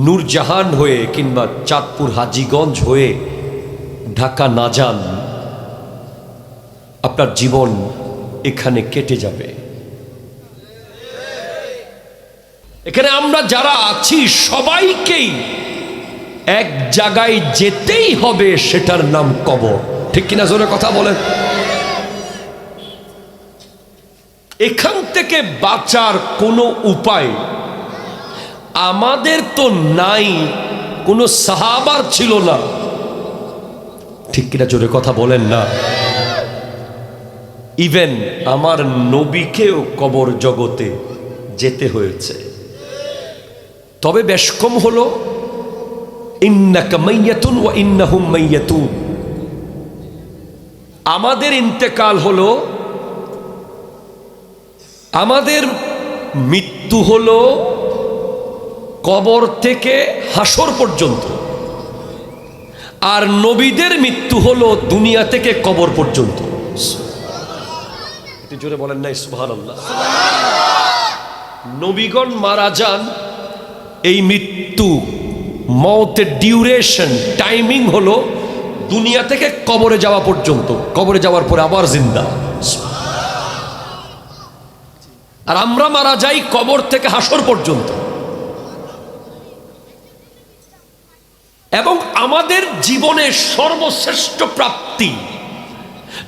নূরজাহান হয়ে কিংবা চাঁদপুর হাজীগঞ্জ হয়ে ঢাকা না যান, আপনার জীবন এখানে কেটে যাবে। এখানে আমরা যারা আছি সবাইকেই এক জায়গায় যেতেই হবে, সেটার নাম কবর। ঠিক কিনা জোরে কথা বলেন? এখান থেকে বাঁচার কোনো উপায় আমাদের তো নাই, কোনো সাহাবার ছিল না। ঠিক কিনা জোরে কথা বলেন না? ইভেন আমার নবীকেও কবর জগতে যেতে হয়েছে। তবে বেশ কম হলো ইন্নাকা মাইয়াতুন ওয়া ইন্নাহুম মাইয়াতুন। আমাদের ইন্তেকাল হলো, আমাদের মৃত্যু হলো কবর থেকে হাসর পর্যন্ত, আর নবীদের মৃত্যু হলো দুনিয়া থেকে কবর পর্যন্ত। একটু জোরে বলেন না সুবহানাল্লাহ। নবীগণ মারা যান, এই মৃত্যু মওতের ডিউরেশন টাইমিং হলো দুনিয়া থেকে কবরে যাওয়া পর্যন্ত, কবরে যাওয়ার পরে আবার জিন্দা। আর আমরা মারা যাই কবর থেকে হাসর পর্যন্ত। এবং আমাদের জীবনের সর্বশ্রেষ্ঠ প্রাপ্তি,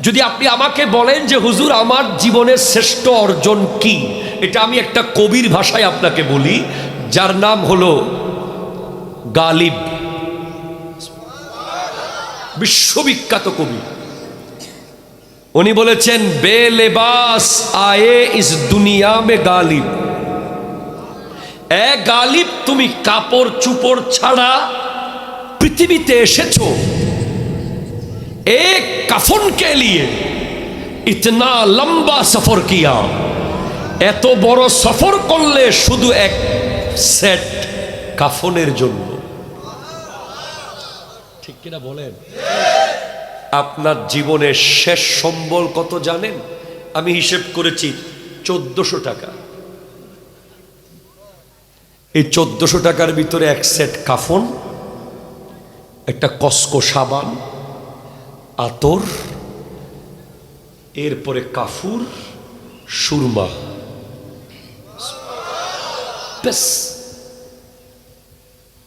যদি আপনি আমাকে বলেন যে হুজুর আমার জীবনের শ্রেষ্ঠ অর্জন কি, এটা আমি একটা কবির ভাষায় আপনাকে বলি, যার নাম হলো গালিব, বিশ্ববিখ্যাত কবি। উনি বলেছেন, বেলেবাস আয়ে ইস দুনিয়া মে গালিব। এ গালিব, তুমি কাপড় চুপড় ছাড়া পৃথিবীতে এসেছো এক কাফন কে লিয়ে ইতনা লম্বা সফর কিয়া। এত বড় সফর করলে শুধু এক সেট কাফনের জন্য। ঠিক কিনা বলেন? আপনার জীবনের শেষ সম্বল কত জানেন? আমি হিসেব করেছি 1400 টাকা। এই 1400 টাকার ভিতরে এক সেট কাফন, একটা কসকো সাবান, আতর, এরপরে কাফুর, সুরমা, ব্যাস।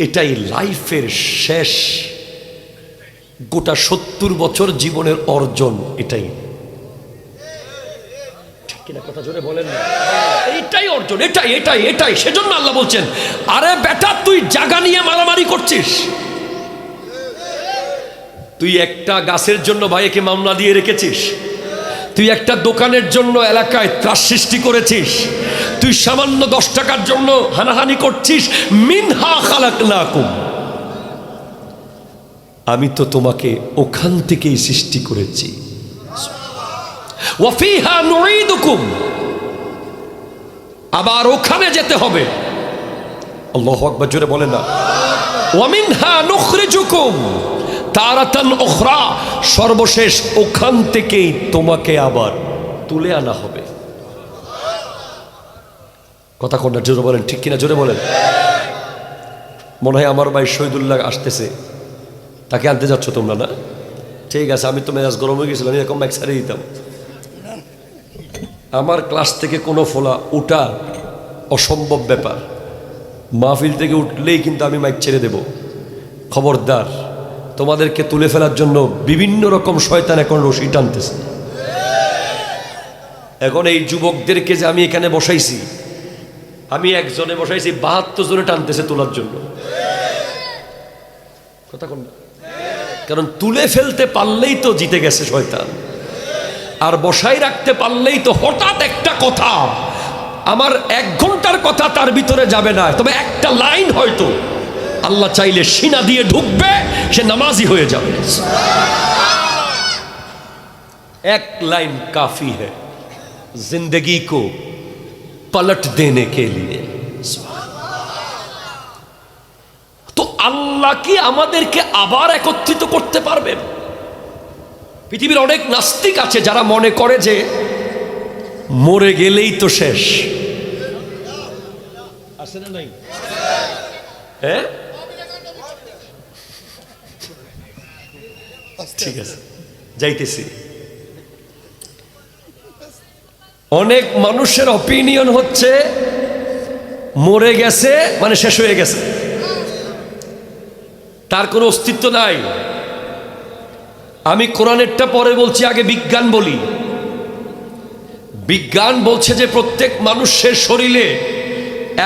এটাই লাইফের শেষ, গোটা 70 বছর জীবনের অর্জন এটাই। কিনা কথা জোরে বলেন না। এইটাই অর্জন, এটাই এটাই এটাই। সেজন্য আল্লাহ বলছেন, আরে বেটা তুই জায়গা নিয়ে মারামারি করছিস, তুই একটা গাছের জন্য ভাইকে মামলা দিয়ে রেখেছিস, তুই একটা দোকানের জন্য এলাকায় ত্রাস সৃষ্টি করেছিস, তুই সামান্য 10 টাকার জন্য হানাহানি করছিস। মিনহা খালাকনাকুম, আমি তো তোমাকে ওখান থেকেই সৃষ্টি করেছি। ওয়া ফিহা নুঈদুকুম, আবার ওখানে যেতে হবে। আল্লাহু আকবার, জোরে বলেন না। ওয়া মিনহা নুখরিজুকুম তারাতান উখরা, সর্বশেষ ওখান থেকেই তোমাকে আবার তুলে আনা হবে। কথা কোনটা জোরে বলেন, ঠিক কিনা জোরে বলেন। মনে হয় আমার ভাই শহীদুল্লাহ আসতেছে, তাকে আনতে যাচ্ছ তোমরা না? ঠিক আছে, আমি তো মেজাজ গরম হয়ে গেছিলাম, এরকম মাইক ছাড়িয়ে দিতাম। আমার ক্লাস থেকে কোনো ফোলা উঠা অসম্ভব ব্যাপার, মাহফিল থেকে উঠলেই কিন্তু আমি মাইক ছেড়ে দেব। খবরদার, তোমাদেরকে তুলে ফেলার জন্য বিভিন্ন রকম শয়তান এখন রশি টানতেছে। এখন এই যুবকদেরকে যে আমি এখানে বসাইছি, আমি একজনে বসাইছি, 72 জনে টানতেছে তোলার জন্য। কথা কোন? কারণ তুলে ফেলতে পারলেই তো জিতে গেছে শয়তান, আর বসাই রাখতে পারলেই তো হঠাৎ একটা কথা, আমার 1 ঘন্টার কথা তার ভিতরে যাবে না, তবে একটা লাইন হয়তো আল্লাহ চাইলে সিনা দিয়ে ঢুকবে, সে নামাজি হয়ে যাবে। 1 লাইন কাফি হ্যায় জিंदगी को पलट देने के लिए। তো আল্লাহ কি আমাদেরকে আবার একত্রিত করতে পারবেন? পৃথিবীর অনেক নাস্তিক আছে যারা মনে করে যে মরে গেলেই তো শেষ। আছে না নাই? হ্যাঁ, ঠিক আছে, যাইতেছি। অনেক মানুষের অপিনিয়ন হচ্ছে মরে গেছে মানে শেষ হয়ে গেছে, তার কোনো অস্তিত্ব নাই। আমি কোরআনেরটা পরে বলছি, আগে বিজ্ঞান বলি। বিজ্ঞান বলছে যে প্রত্যেক মানুষের শরীরে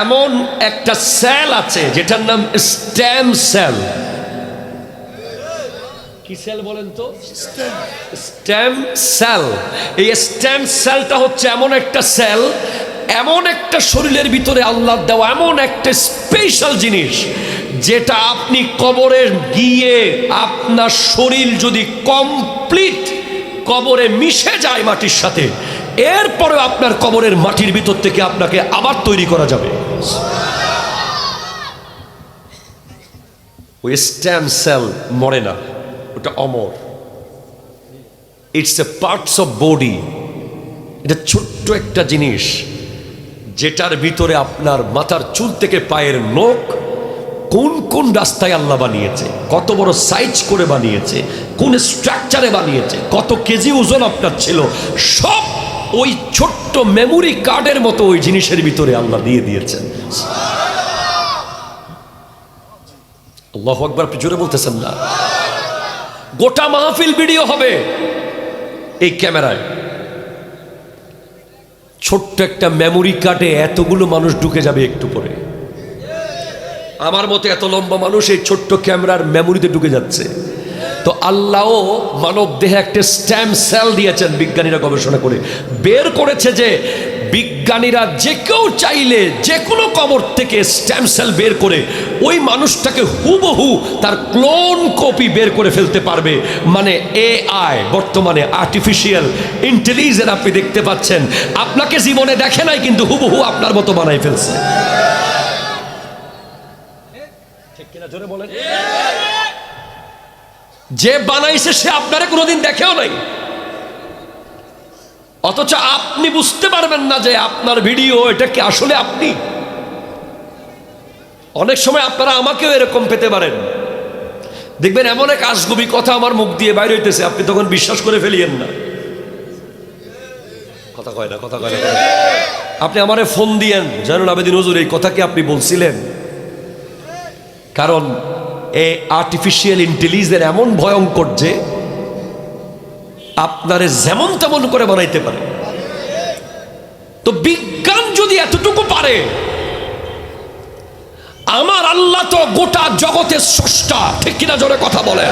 এমন একটা সেল আছে যেটার নাম স্টেম সেল। কি সেল বলেন তো? Stem cell. এই স্টেম সেলটা হচ্ছে এমন একটা সেল, এমন একটা শরীরের ভিতরে আল্লাহ দেওয়া এমন একটা স্পেশাল জিনিস, যেটা আপনি কবরে গিয়ে আপনার শরীর যদি কমপ্লিট কবরে মিশে যায় মাটির সাথে, এরপরে আপনার কবরের মাটির ভিতর থেকে আপনাকে আবার তৈরি করা যাবে। ওই স্টেম সেল মরে না, ওটা অমর। It's a parts of body. এটা ছোট্ট একটা জিনিস, যেটার ভিতরে আপনার মাথার চুল থেকে পায়ের নখ, কোন কোন রাস্তায় আল্লাহ বানিয়েছে, কত বড় সাইজ করে বানিয়েছে, কোন স্ট্রাকচারে বানিয়েছে, কত কেজি ওজন আপনার ছিল, সব ওই ছোট্ট মেমোরি কার্ডের মতো ওই জিনিসের ভিতরে আল্লাহ দিয়ে দিয়েছেন। আল্লাহু আকবার, আপনি জোরে বলতেছেন না? গোটা মাহফিল ভিডিও হবে এই ক্যামেরায়। ছোট্ট একটা মেমোরি কার্ডে এতগুলো মানুষ ঢুকে যাবে একটু পরে। আমার মতো এত লম্বা মানুষ এই ছোট্ট ক্যামেরার মেমোরিতে ঢুকে যাচ্ছে। তো আল্লাহ মানব দেহে একটা স্টেম সেল দিয়েছেন, বিজ্ঞানীরা গবেষণা করে বের করেছে যে বিজ্ঞানীরা যে কেউ চাইলে যে কোনো কবর থেকে স্টেম সেল বের করে ওই মানুষটাকে হুবহু তার ক্লোন কপি বের করে ফেলতে পারবে। মানে এআই, বর্তমানে আর্টিফিশিয়াল ইন্টেলিজেন্স, আপনি দেখতে পাচ্ছেন, আপনাকে জীবনে দেখে নাই কিন্তু হুবহু আপনার মতো বানাই ফেলছে। ঠিক কিনা জোরে বলেন? যে বানাইছে সে আপনারে কোনোদিন দেখেও নাই, অথচ আপনি বুঝতে পারবেন না যে আপনার ভিডিও এটা কি আসলে আপনি। অনেক সময় আপনারা আমাকেও এরকম পেতে পারেন, দেখবেন এমন এক আজগুবি কথা আমার মুখ দিয়ে বাইরে হইতেছে, আপনি তখন বিশ্বাস করে ফেলিয়েন না। কথা কয় না, কথা কয় না। আপনি আমারে ফোন দিয়েন, জানুন আবেদিন হুজুর এই কথা কি আপনি বলছিলেন? কারণ এই আর্টিফিশিয়াল ইন্টেলিজেন্স এমন ভয়ঙ্কর যে আপনারে যেমন তেমন করে বানাইতে পারে। তো বিজ্ঞান যদি এতটুকু পারে, আমার আল্লাহ তো গোটা জগতের স্রষ্টা, ঠিক কিনা জোরে কথা বলে?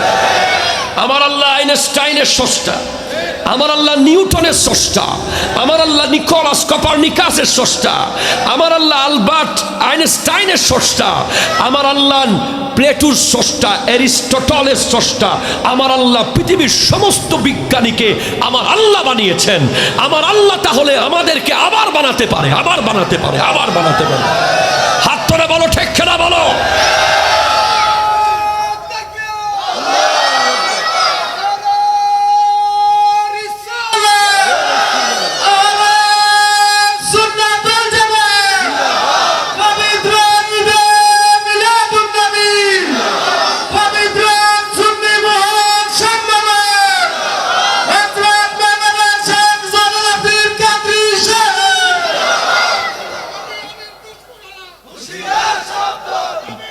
আমার আল্লাহ আইনস্টাইনের স্রষ্টা, আমার আল্লাহ নিউটনের স্রষ্টা, আমার আল্লাহ নিকোলাস কোপারনিকাসের স্রষ্টা, আমার আল্লাহ আলবার্ট আইনস্টাইনের স্রষ্টা, আমার আল্লাহ প্লেটোর স্রষ্টা, অ্যারিস্টটলের স্রষ্টা, আমার আল্লাহ পৃথিবীর সমস্ত বিজ্ঞানীকে আমার আল্লাহ বানিয়েছেন। আমার আল্লাহ তাহলে আমাদেরকে আবার বানাতে পারে, আবার বানাতে পারে, আবার বানাতে পারে। হাত ধরে বলো ঠিক কিনা বলো।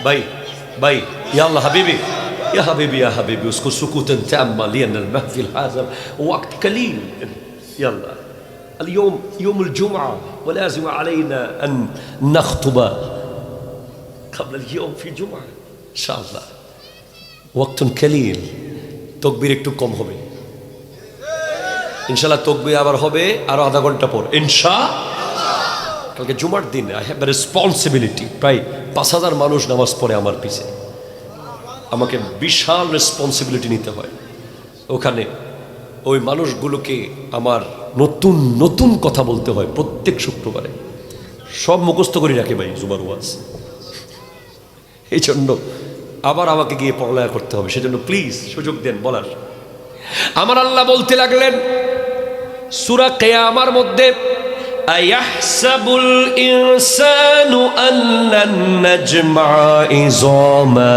भाई भाई या अल्लाह हबीबी या हबीबी उसको सुकूतन ताम्मा लिअन المحفل هذا وقت قليل يلا اليوم يوم الجمعة ولازم علينا أن نخطب قبل اليوم في جمعة إن شاء الله وقت قليل তকবীর একটু কম হবে ইনশাআল্লাহ তকবীর আবার হবে আর আধা ঘন্টা পর ইনশাআল্লাহ কালকে জুমার দিন আই হ্যাভ এ রেসপন্সিবিলিটি প্রায় ৫,০০০ মানুষ নামাজ পড়ে আমার পিছে আমাকে বিশাল রেসপন্সিবিলিটি নিতে হয় ওখানে ওই মানুষগুলোকে আমার নতুন নতুন কথা বলতে হয় প্রত্যেক শুক্রবারে সব মুখস্থ করে রাখে ভাই জুমার ওয়াজ এই জন্য আবার আমাকে গিয়ে পড়ালেখা করতে হবে সেজন্য প্লিজ সুযোগ দেন বলার আমার আল্লাহ বলতে লাগলেন সূরা কিয়ামার মধ্যে আয়াহসাবুল ইনসানু আল্লান নাজমা ইযামা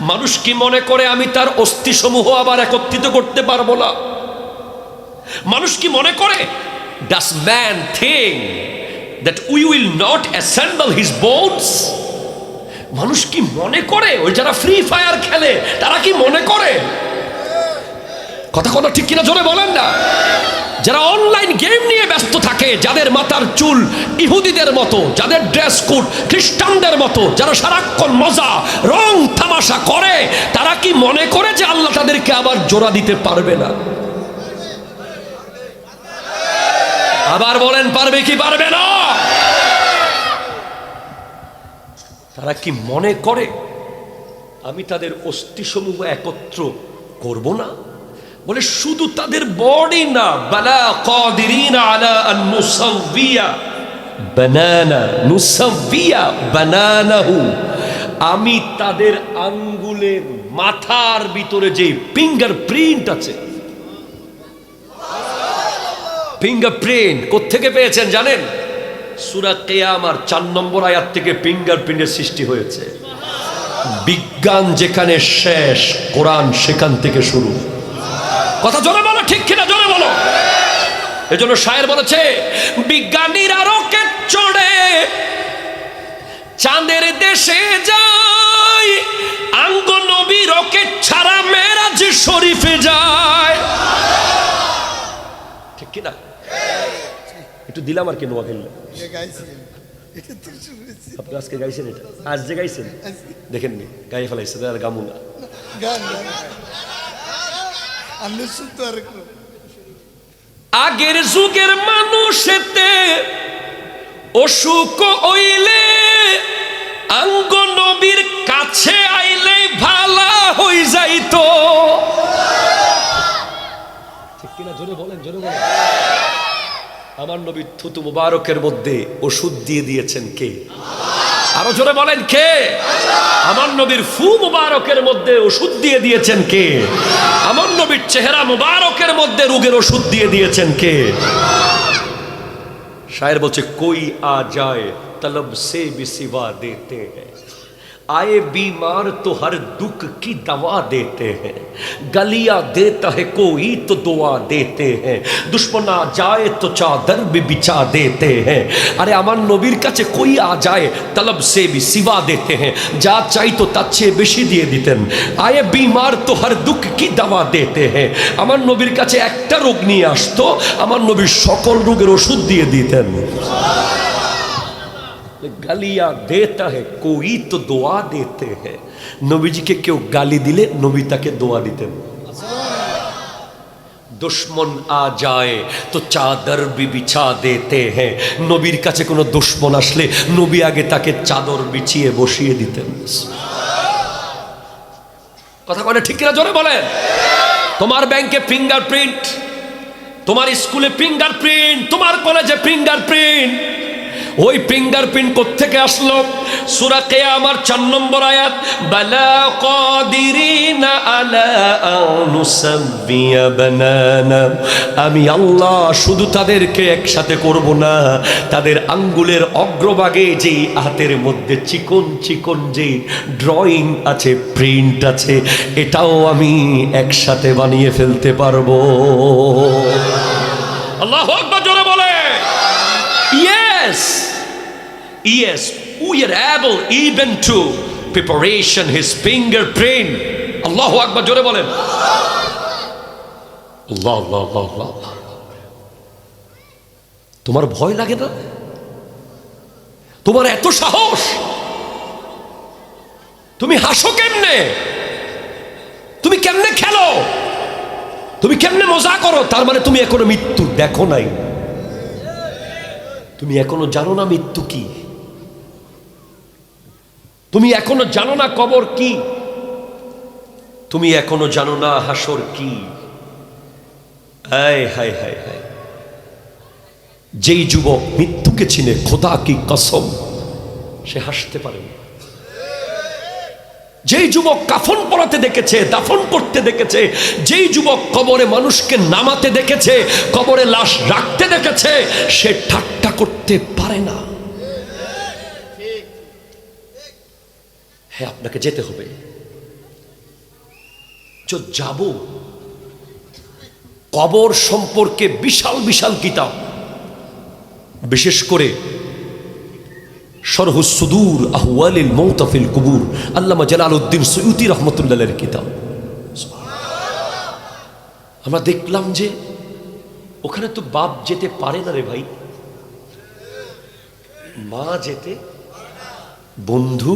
মানুষ কি মনে করে আমি তার অস্থি সমূহ আবার একত্রিত করতে পারবো না মানুষ কি মনে করে does man think that we will not assemble his bones মানুষ কি মনে করে ওই যারা ফ্রি ফায়ার খেলে তারা কি মনে করে কথা কথা ঠিক কিনা জোরে বলেন না যারা অনলাইন গেম নিয়ে ব্যস্ত থাকে যাদের মাথার চুল ইহুদিদের মতো যাদের ড্রেস কোড খ্রিস্টানদের মতো যারা সারাক্ষণ মজা রং তামাশা করে তারা কি মনে করে যে আল্লাহ তাদেরকে আবার জোড়া দিতে পারবে না আবার বলেন পারবে কি পারবে না তারা কি মনে করে আমি তাদের অস্থিসমূহ একত্র করব না বলে শুধু তাদের বডি না বালা কাদিরিনা আলা আন নুসাওবিয়া বানানাহু আমি তাদের আঙ্গুলের মাথার ভিতরে যে ফিঙ্গারপ্রিন্ট আছে ফিঙ্গারপ্রিন্ট কোত্থেকে পেয়েছেন জানেন সূরা কিয়ামার 4 নম্বর আয়াত থেকে ফিঙ্গারপ্রিন্টের সৃষ্টি হয়েছে বিজ্ঞান যেখানে শেষ কোরআন সেখান থেকে শুরু কথা জোরে বলো ঠিক কিনা জোরে বলো এজন্য শায়ের বলেছে বিজ্ঞানীরা রকেট চড়ে চাঁদের দেশে যায় আঙ্গ নবী রকেট ছাড়া মেরাজ শরীফে যায় ঠিক কিনা একটু দিলাম আর কি নোয়া খেললে আপনি আজকে গাইছেন এটা আজ যে গাইছেন দেখেননি গাইয়ে ফেলাইছে আর গামু না আগের যুগের মানুষেতে অসুখ হইলে আঙ্গ নবীর কাছে আইলে ভালা হই যাইতো ঠিক কিনা জোরে বলেন জোরে বলেন আমার নবীর থুতু মুবারকের মধ্যে ওষুধ দিয়ে দিয়েছেন কে আরো জোরে বলেন কে আমার নবীর ফু মুবারকের মধ্যে ওষুধ দিয়ে দিয়েছেন কে আমার নবীর চেহারা মুবারকের মধ্যে রোগের ওষুধ দিয়ে দিয়েছেন কে শায়ের বলছে কোই আ যায় তলব সে বি সিवा देते हैं आए बीमार तो हर दुख की दवा देते हैं, गलिया देता है कोई तो दुआ देते हैं, दुश्मन आ जाए तो चादर भी बिछा देते हैं। अरे अमर नबीर काछे कोई आ जाए तलब से भी सिवा देते हैं, जा चाई तो तार चेये बेशी दिए दितेन। आए बीमार तो हर दुख की दवा देते हैं, अमर नबीर काछे एकटा रोग निये आसतो, अमर नबी सकल रोगेर ओषुध दिए दितेन। गालिया देता है कोई तो दुआ देते हैं, नबीजी के क्यों गाली दिले नबी ताके दुआ दितेन। दुश्मन आ जाए तो चादर भी बिछा देते हैं, नबीर काछे कोनो दुश्मन आसले नबी आगे ताके चादर बिछिए बसिए दितेन। कथा कने ठीक किना जोरे बोलेन। तुम्हार बैंके फिंगारप्रिंट, तुम्हार स्कूले फिंगारप्रिंट, तुम्हार कलेजे फिंगारप्रिंट, ওই ফিঙ্গারপ্রিন্ট কোত্থেকে আসলো? সূরা কিয়ামার 4 নম্বর আয়াত, বালা কাদিরিনা আলা আনুসাবিয়া বানানা, আমি আল্লাহ শুধু তাদেরকে একসাথে করব না, তাদের আঙ্গুলের অগ্রভাগে যে হাতের মধ্যে চিকন চিকন যে ড্রয়িং আছে, প্রিন্ট আছে, এটাও আমি একসাথে বানিয়ে ফেলতে পারবো। আল্লাহু আকবার জোরে বলে। Yes, we are able even to preparation his fingerprint. Allahu Akbar jore bolen. Allah Allah Allah Allah. তোমার ভয় লাগে না? তোমার এত সাহস? তুমি হাসো কেমনে? তুমি কেমনে খেলো? তুমি কেমনে মজা করো? তার মানে তুমি এখনো মৃত্যু দেখো নাই, তুমি এখনো জানো না মৃত্যু কি, তুমি এখনো জানো না কবর কি, তুমি এখনো জানো না হাসর কি। হায় হায় হায় হায়, যেই যুবক মৃত্যুকে চিনে, খোদা কি কসম, সে হাসতে পারে না। যেই যুবক কাফন পরাতে দেখেছে, দাফন করতে দেখেছে, যেই যুবক কবরে মানুষকে নামাতে দেখেছে, কবরে লাশ রাখতে দেখেছে, সে ঠাট্টা করতে পারে না। হ্যাঁ, আপনাকে যেতে হবে। যাব, কবর সম্পর্কে বিশাল বিশাল কিতাব, বিশেষ করে শরহুস সুদূর আহওয়ালিল মৌত ফিল কুবুর, আল্লামা জালালউদ্দিন সুয়ুতি রাহমাতুল্লাহ আলাইহির কিতাব। আমরা দেখলাম যে ওখানে তো বাপ যেতে পারে না রে ভাই, মা যেতে, বন্ধু,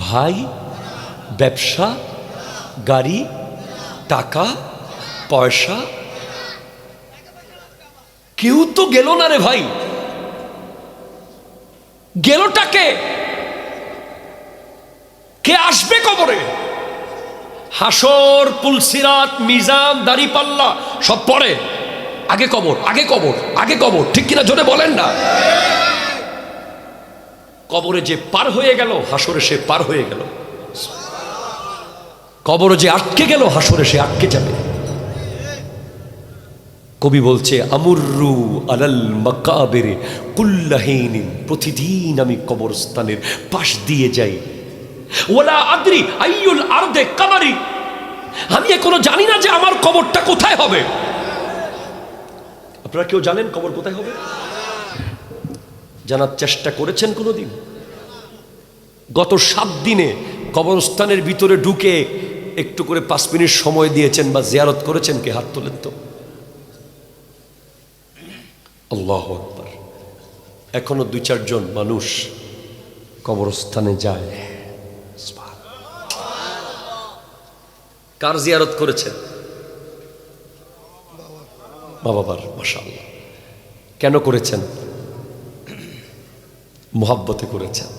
ভাই, ব্যবসা, গাড়ি, টাকা পয়সা, কেউ তো গেল না রে ভাই। গেলটাকে কে আসবে কবরে? হাসর, পুলসিরাত, মিজান, দাড়িপাল্লা সব পরে, আগে কবর, আগে কবর, আগে কবর, ঠিক কিনা জোরে বলেন না। কবরে যে পার হয়ে গেল, হাসরে সে পার হয়ে গেল। কবরে যে আটকে গেল, হাসরে সে আটকে যাবে। কবি বলছে, আমুরু আলাল মাকাবির কুল্লাহিনিন, প্রতিদিন আমি কবরস্থানের পাশ দিয়ে যাই। ওয়ালা আদরি আইয়ুল আরদে কাবারি, আমি এখনো জানি না যে আমার কবরটা কোথায় হবে। আপনারা কেউ জানেন কবর কোথায় হবে? জানার চেষ্টা করেছেন কোনোদিন? গত 7 দিনে কবরস্থানের ভিতরে ঢুকে একটু করে 5 মিনিট সময় দিয়েছেন বা জিয়ারত করেছেন? কে হাত তোলেন তো? আল্লাহু আকবার। এখনো 2-4 জন মানুষ কবরস্থানে যায়। কার জিয়ারত করেছেন? মা বাবার। মাশাআল্লাহ। কেন করেছেন? মুহাব্বতে করেছেন।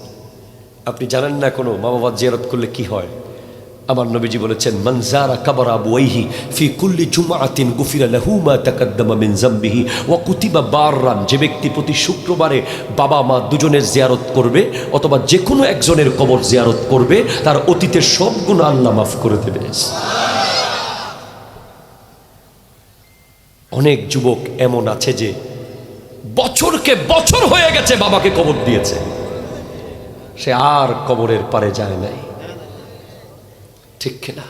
আপনি জানেন না কোনো মা বাবার জিয়ারত করলে কি হয়? আমার নবীজি বলেছেন, মান যারা কবর আবওয়াইহি ফি কুল্লি জুমআতিন গুফিরা লাহু মা তাকাদ্দামা মিন যামবিহি ওয়া কুতিবা বাররান, যে ব্যক্তি প্রতি শুক্রবারে বাবা মা দুজনের জিয়ারত করবে অথবা যে কোনো একজনের কবর জিয়ারত করবে, তার অতীতের সব গুনাহ আল্লাহ মাফ করে দেবে। অনেক যুবক এমন আছে যে বছরকে বছর হয়ে গেছে বাবাকে কবর দিয়েছে, সে আর কবরের পারে যায় নাই। ঠিক কিনা?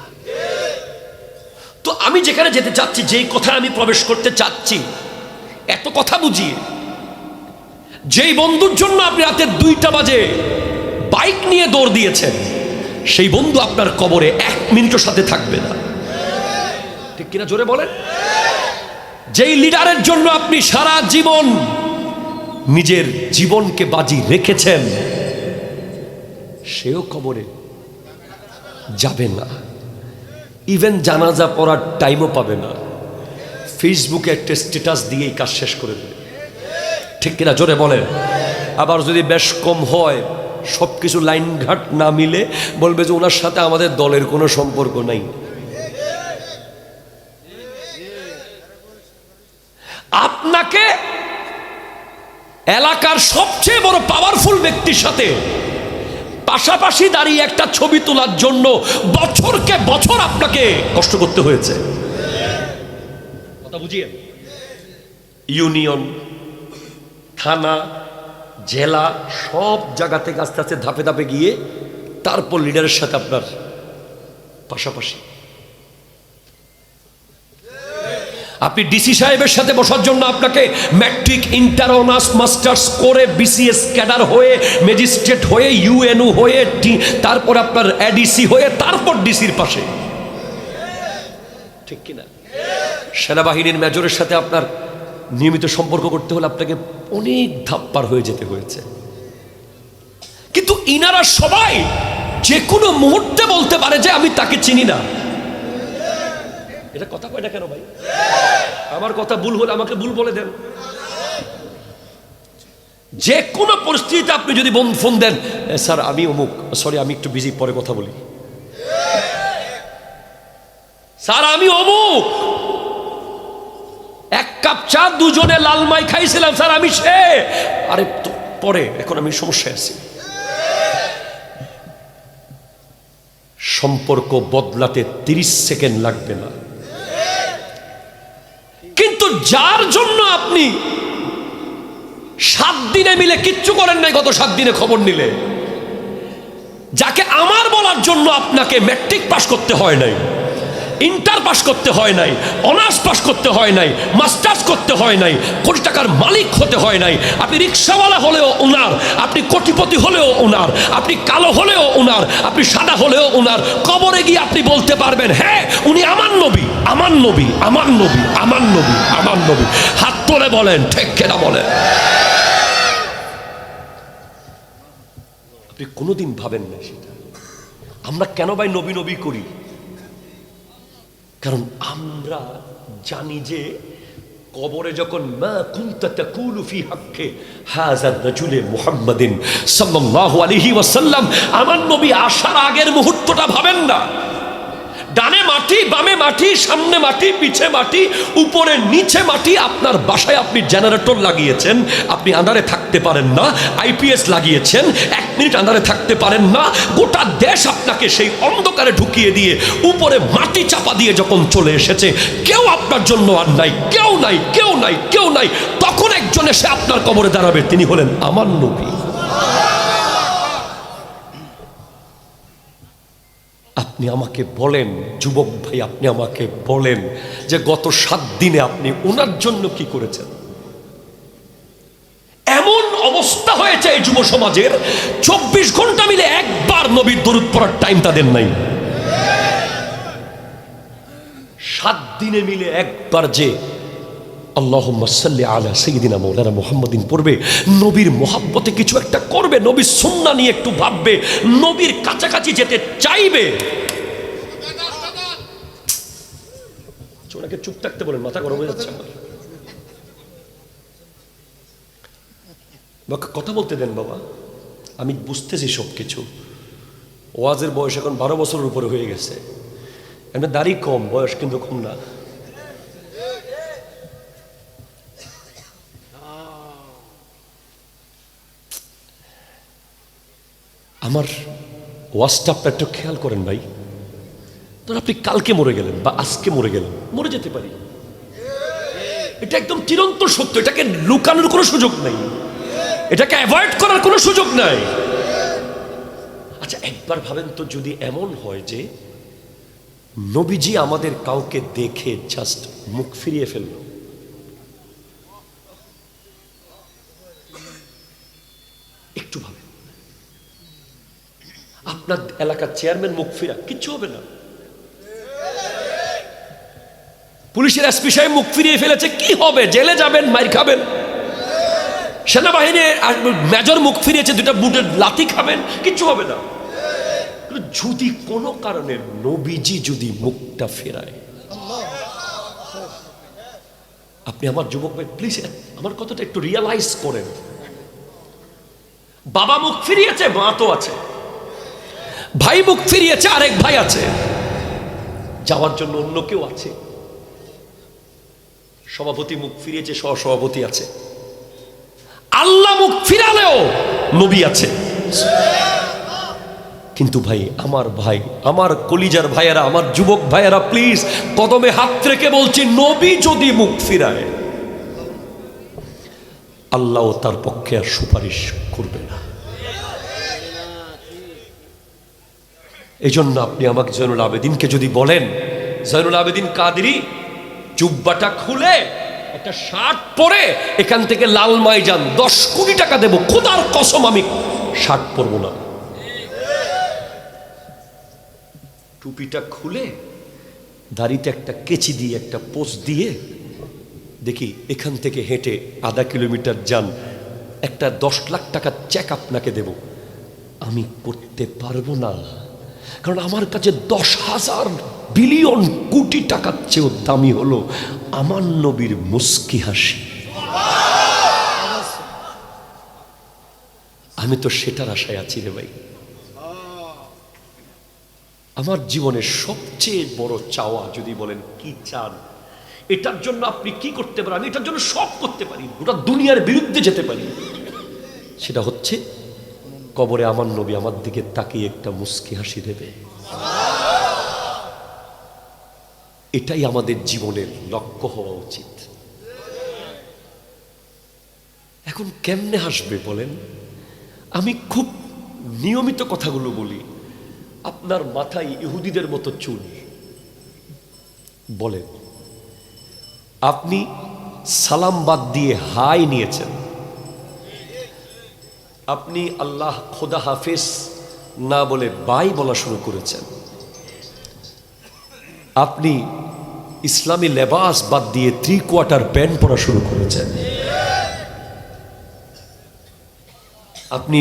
তো আমি যেখানে যেতে চাচ্ছি, যেই কথা আমি প্রবেশ করতে চাচ্ছি, এত কথা বুঝিয়ে যেই বন্ধুর জন্য আপনি রাতে 2টা বাজে বাইক নিয়ে দৌড় দিয়েছেন, সেই বন্ধু আপনার কবরে 1 মিনিটের সাথে থাকবে না। ঠিক কিনা? জোরে বলেন। যেই লিডারের জন্য আপনি সারা জীবন নিজের জীবনকে বাজি রেখেছেন, সেও কবরে যাবে না। ইভেন জানাজা পড়ার টাইমও পাবে না। ফেসবুকে একটা স্ট্যাটাস দিয়েই কাজ শেষ করে দেবে। ঠিক কিনা? জোরে বলেন। আবার যদি বেশ কম হয়, সবকিছু লাইন ঘাট না মিলে, বলবে যে ওনার সাথে আমাদের দলের কোনো সম্পর্ক নাই। আপনাকে এলাকার সবচেয়ে বড় পাওয়ারফুল ব্যক্তির সাথে পাশাপাশি দাঁড়িয়ে একটা ছবি তোলার জন্য বছরকে বছর আপনাকে কষ্ট করতে হয়েছে। কথা বুঝিয়ে, ইউনিয়ন, থানা, জেলা, সব জায়গা থেকে আস্তে আস্তে ধাপে ধাপে গিয়ে তারপর লিডারের সাথে আপনার পাশাপাশি। আপনি ডিসি সাহেবের সাথে বসার জন্য আপনাকে ম্যাট্রিক, ইন্টার, অনার্স, মাস্টার্স করে বিসিএস ক্যাডার হয়ে, ম্যাজিস্ট্রেট হয়ে, ইউএনও হয়ে, তারপর আপনার এডিসি হয়ে, তারপর ডিসির পাশে। ঠিক কিনা? সেনাবাহিনীর মেজরের সাথে আপনার নিয়মিত সম্পর্ক করতে হলে আপনাকে অনেক ধাপ পার হয়ে যেতে হয়েছে। কিন্তু ইনারা সবাই যে কোনো মুহূর্তে বলতে পারে যে আমি তাকে চিনি না। এটা কথা কয় না কেন ভাই? আমার কথা ভুল হলে আমাকে ভুল বলে দেন। যে কোনো পরিস্থিতিতে আপনি যদি ফোন দেন, স্যার আমি অমুক, সরি আমি একটু বিজি, পরে কথা বলি। স্যার আমি অমুক, 1 কাপ চা দুজনে লালমাই খাইছিলাম, স্যার আমি সে, আরে পরে, এখন আমি সমস্যায় আছি। সম্পর্ক বদলাতে 30 সেকেন্ড লাগবে না। কিন্তু যার জন্য আপনি 7 দিনে মিলে কিচ্ছু করেন নাই, গত 7 দিনে খবর নিলে, যাকে আমার বলার জন্য আপনাকে ম্যাট্রিক পাস করতে হয় নাই, ইন্টার পাস করতে হয় নাই, অনার্স পাস করতে হয় নাই, মাস্টার্স করতে হয় নাই, কোটি টাকার মালিক হতে হয় নাই, আপনি রিক্সাওয়ালা হলেও ওনার, আপনি কোটিপতি হলেও ওনার, আপনি কালো হলেও ওনার, আপনি সাদা হলেও ওনার, কবরে গিয়ে আপনি বলতে পারবেন, হ্যাঁ উনি আমার নবী, আমার নবী, আমার নবী, আমার নবী, আমার নবী। হাত তুলে বলেন ঠিক কিনা বলেন। আপনি কোনোদিন ভাবেন না সেটা। আমরা কেন ভাই নবী নবী করি? কারণ আমরা জানি যে কবরে যখন মা কুনতা তাকুলু ফি হাক্কে হাযা রাজুলে মুহাম্মাদিন সাল্লাল্লাহু আলাইহি ওয়াসাল্লাম, আমার নবী আসার আগের মুহূর্তটা ভাবেন না। ডানে মাটি, বামে মাটি, সামনে মাটি, পিছে মাটি, উপরে নিচে মাটি। আপনার বাসায় আপনি জেনারেটর লাগিয়েছেন, আপনি আন্ধারে থাকতে পারেন না। আইপিএস লাগিয়েছেন, 1 মিনিট আন্ধারে থাকতে পারেন না। গোটা দেশ আপনাকে সেই অন্ধকারে ঢুকিয়ে দিয়ে উপরে মাটি চাপা দিয়ে যখন চলে এসেছে, কেউ আপনার জন্য আর নাই, কেউ নাই, কেউ নাই, কেউ নাই। তখন একজন এসে আপনার কবরে দাঁড়াবে, তিনি হলেন আমার নবী। আপনি আমাকে বলেন যুবক ভাই, আপনি আমাকে বলেন যে গত 7 দিনে আপনি ওনার জন্য কি করেছেন? এমন অবস্থা হয়েছে এই যুব সমাজের, 24 ঘন্টা মিলে একবার নবীর দরুদ পড়ার টাইম তাদের নাই। 7 দিনে মিলে একবার যে আল্লাহুম্মা সাল্লি আলা সাইয়্যিদিনা মাওলানা মুহাম্মাদিন পড়বে, নবীর মোহাব্বতে কিছু একটা করবে, নবীর সুন্নাহ নিয়ে একটু ভাববে, নবীর কাছাকাছি যেতে চাইবে। ওনাকে চুপ থাকতে বলেন, মাথা গরম হয়ে যাচ্ছে আমার। কথা বলতে দেন বাবা, আমি বুঝতেছি সব কিছু। ওয়াজের বয়স এখন 12 বছরের উপরে হয়ে গেছে। এমনি দাড়ি কম, বয়স কিন্তু কম না। আমার ওয়াজটা আপনি একটু খেয়াল করেন ভাই। ধর আপনি কালকে মরে গেলেন বা আজকে মরে গেলেন, মরে যেতে পারি, এটা একদম চিরন্তন সত্য। এটাকে লুকানোর কোনো সুযোগ নাই, এটাকে অ্যাভয়েড করার কোনো সুযোগ নাই। আচ্ছা একবার ভাবেন তো, যদি এমন হয় যে নবীজি আমাদের কাউকে দেখে জাস্ট মুখ ফিরিয়ে ফেলল, একটু ভাবেন, আপনার এলাকার চেয়ারম্যান মুখ ফিরা, কিচ্ছু হবে না। পুলিশের এসপি সাহেব মুখ ফিরিয়ে ফেলেছে, কি হবে? জেলে যাবেন, মাইর খাবেন। সেনাবাহিনীর মেজর মুখ ফিরিয়েছে, দুটা বুটের লাথি খাবেন, কিচ্ছু হবে না। যদি কোনো কারণে নবীজি যদি মুখটা ফেরায়, আপনি আমার যুবক ভাই প্লিজ আমার কথাটা একটু রিয়ালাইজ করেন। বাবা মুখ ফিরিয়েছে, মা তো আছে, ভাই মুখ ফিরিয়েছে, আরেক ভাই আছে, যাওয়ার জন্য অন্য কেউ আছে, সভাপতি মুখ ফিরিয়েছে, সহসভাপতি আছে, আল্লাহ মুখ ফিরালেও নবী আছে। কিন্তু ভাই, আমার কলিজার ভাইয়েরা, আমার যুবক ভাইয়েরা, প্লিজ কদমে হাত রেখে বলছি, নবী যদি মুখ ফিরায়, আল্লাহ তার পক্ষে আর সুপারিশ করবে না। এই জন্য আপনি আমাকে জয়নুল আবেদিনকে যদি বলেন, জয়নুল আবেদিন কাদেরী জুব্বাটা খুলে একটা শার্ট পরে এখান থেকে লালমাই যান, 10 কোটি টাকা দেব, খোদার কসম আমি শার্ট পরবো না। টুপিটা খুলে দাড়িতে একটা কেচি দিয়ে একটা পোস্ট দিয়ে দেখি এখান থেকে হেঁটে আধা কিলোমিটার যান, একটা 10 লাখ টাকার চেক আপনাকে দেব, আমি করতে পারবো না। কারণ আমার কাছে 10,000 বিলিয়ন কোটি টাকার চেয়েও দামি হলো আমার নবীর মুস্কি হাসি। আমি তো সেটার আশায় আছি রে ভাই। আমার জীবনের সবচেয়ে বড় চাওয়া যদি বলেন কি চান, এটার জন্য আপনি কি করতে পারেন, আমি এটার জন্য সব করতে পারি, গোটা দুনিয়ার বিরুদ্ধে যেতে পারি, সেটা হচ্ছে কবরে আমার নবী আমার দিকে তাকিয়ে একটা মুস্কি হাসি দেবে। এটাই আমাদের জীবনের লক্ষ্য হওয়া উচিত। এখন কেমনে হাসবে বলেন? আমি খুব নিয়মিত কথাগুলো বলি। আপনার মাথায় ইহুদিদের মতো চুল, বলেন আপনি সালাম বাদ দিয়ে হাই নিয়েছেন, আপনি আল্লাহ খোদা হাফেজ না বলে বাই বলা শুরু করেছেন, আপনি ইসলামী লেবাস বাদ দিয়ে 3/4 প্যান্ট পরা শুরু করেছেন, আপনি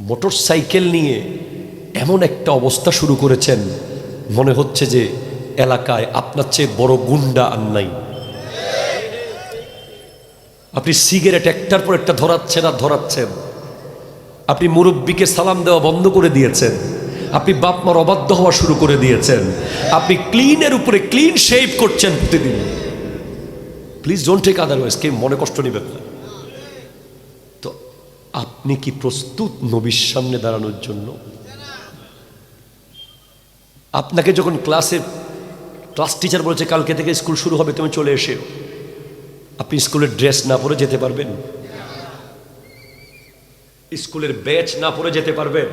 মোটর সাইকেল নিয়ে এমন একটা অবস্থা শুরু করেছেন মনে হচ্ছে যে এলাকায় আপনার চেয়ে বড় গুন্ডা আর নাই। আপনি সিগারেট একটার পর একটা ধরাচ্ছেন। আপনি মুরব্বীকে সালাম দেওয়া বন্ধ করে দিয়েছেন। আপনি বাপ মার অবাধ্য হওয়া শুরু করে দিয়েছেন। আপনি ক্লিনের উপরে ক্লিন শেভ করছেন প্রতিদিন। প্লিজ ডোন্ট টেক আদারওয়াইজ, কে মনে কষ্ট নেবেন না। তো আপনি কি প্রস্তুত নবীর সামনে দাঁড়ানোর জন্য? আপনাকে যখন ক্লাস টিচার বলেছে কালকে থেকে স্কুল শুরু হবে, তুমি চলে এসে, আপনি স্কুলের ড্রেস না পরে যেতে পারবেন? স্কুলের ব্যাচ না পরে যেতে পারবেন?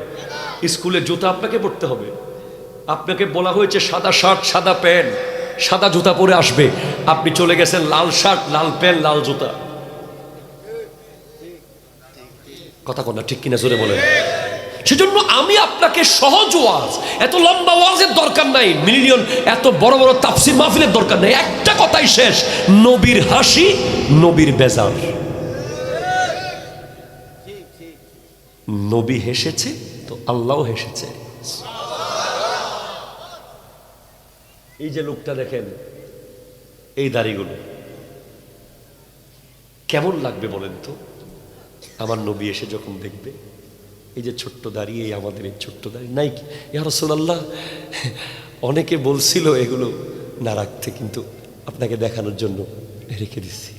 স্কুলের জুতা আপনাকে পরতে হবে। আপনাকে বলা হয়েছে সাদা শার্ট, সাদা প্যান্ট, সাদা জুতা পরে আসবে, আপনি চলে গেছেন লাল শার্ট, লাল প্যান্ট, লাল জুতা। কথা কথা ঠিক কিনা জোরে বলেন। সেজন্য আমি আপনাকে সহজ ওয়াজ, এত লম্বা ওয়াজের দরকার নাই, মিলিয়ন এত বড় বড় তাফসীর মাহফিলের দরকার নাই, একটা কথাই শেষ, নবীর হাসি, নবীর বেজার। নবী হেসেছে তো আল্লাহও হেসেছে। এই যে লোকটা দেখেন, এই দাড়িগুলো কেমন লাগবে বলেন তো আমার নবী এসে যখন দেখবে? এই যে ছোট্ট দাড়ি, এই আমাদের এই ছোট্ট দাড়ি নাই কি ইয়া রাসূলুল্লাহ? অনেকে বলছিল এগুলো না রাখতে, কিন্তু আপনাকে দেখানোর জন্য রেখে দিচ্ছি।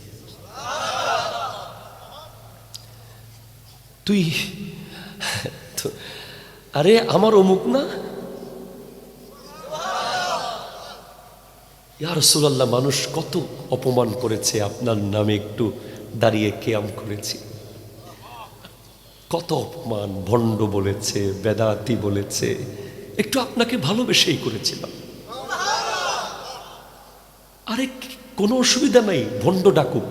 তুই আরে আমার অমুক না? ইয়া রাসূলুল্লাহ, মানুষ কত অপমান করেছে, আপনার নামে একটু দাঁড়িয়ে কিয়াম করেছি, কত অপমান, ভণ্ড বলেছে, বেদাতি বলেছে, একটু আপনাকে ভালোবেসেই করেছিলাম। আরে কোনো অসুবিধা নাই, ভণ্ড ডাকুক।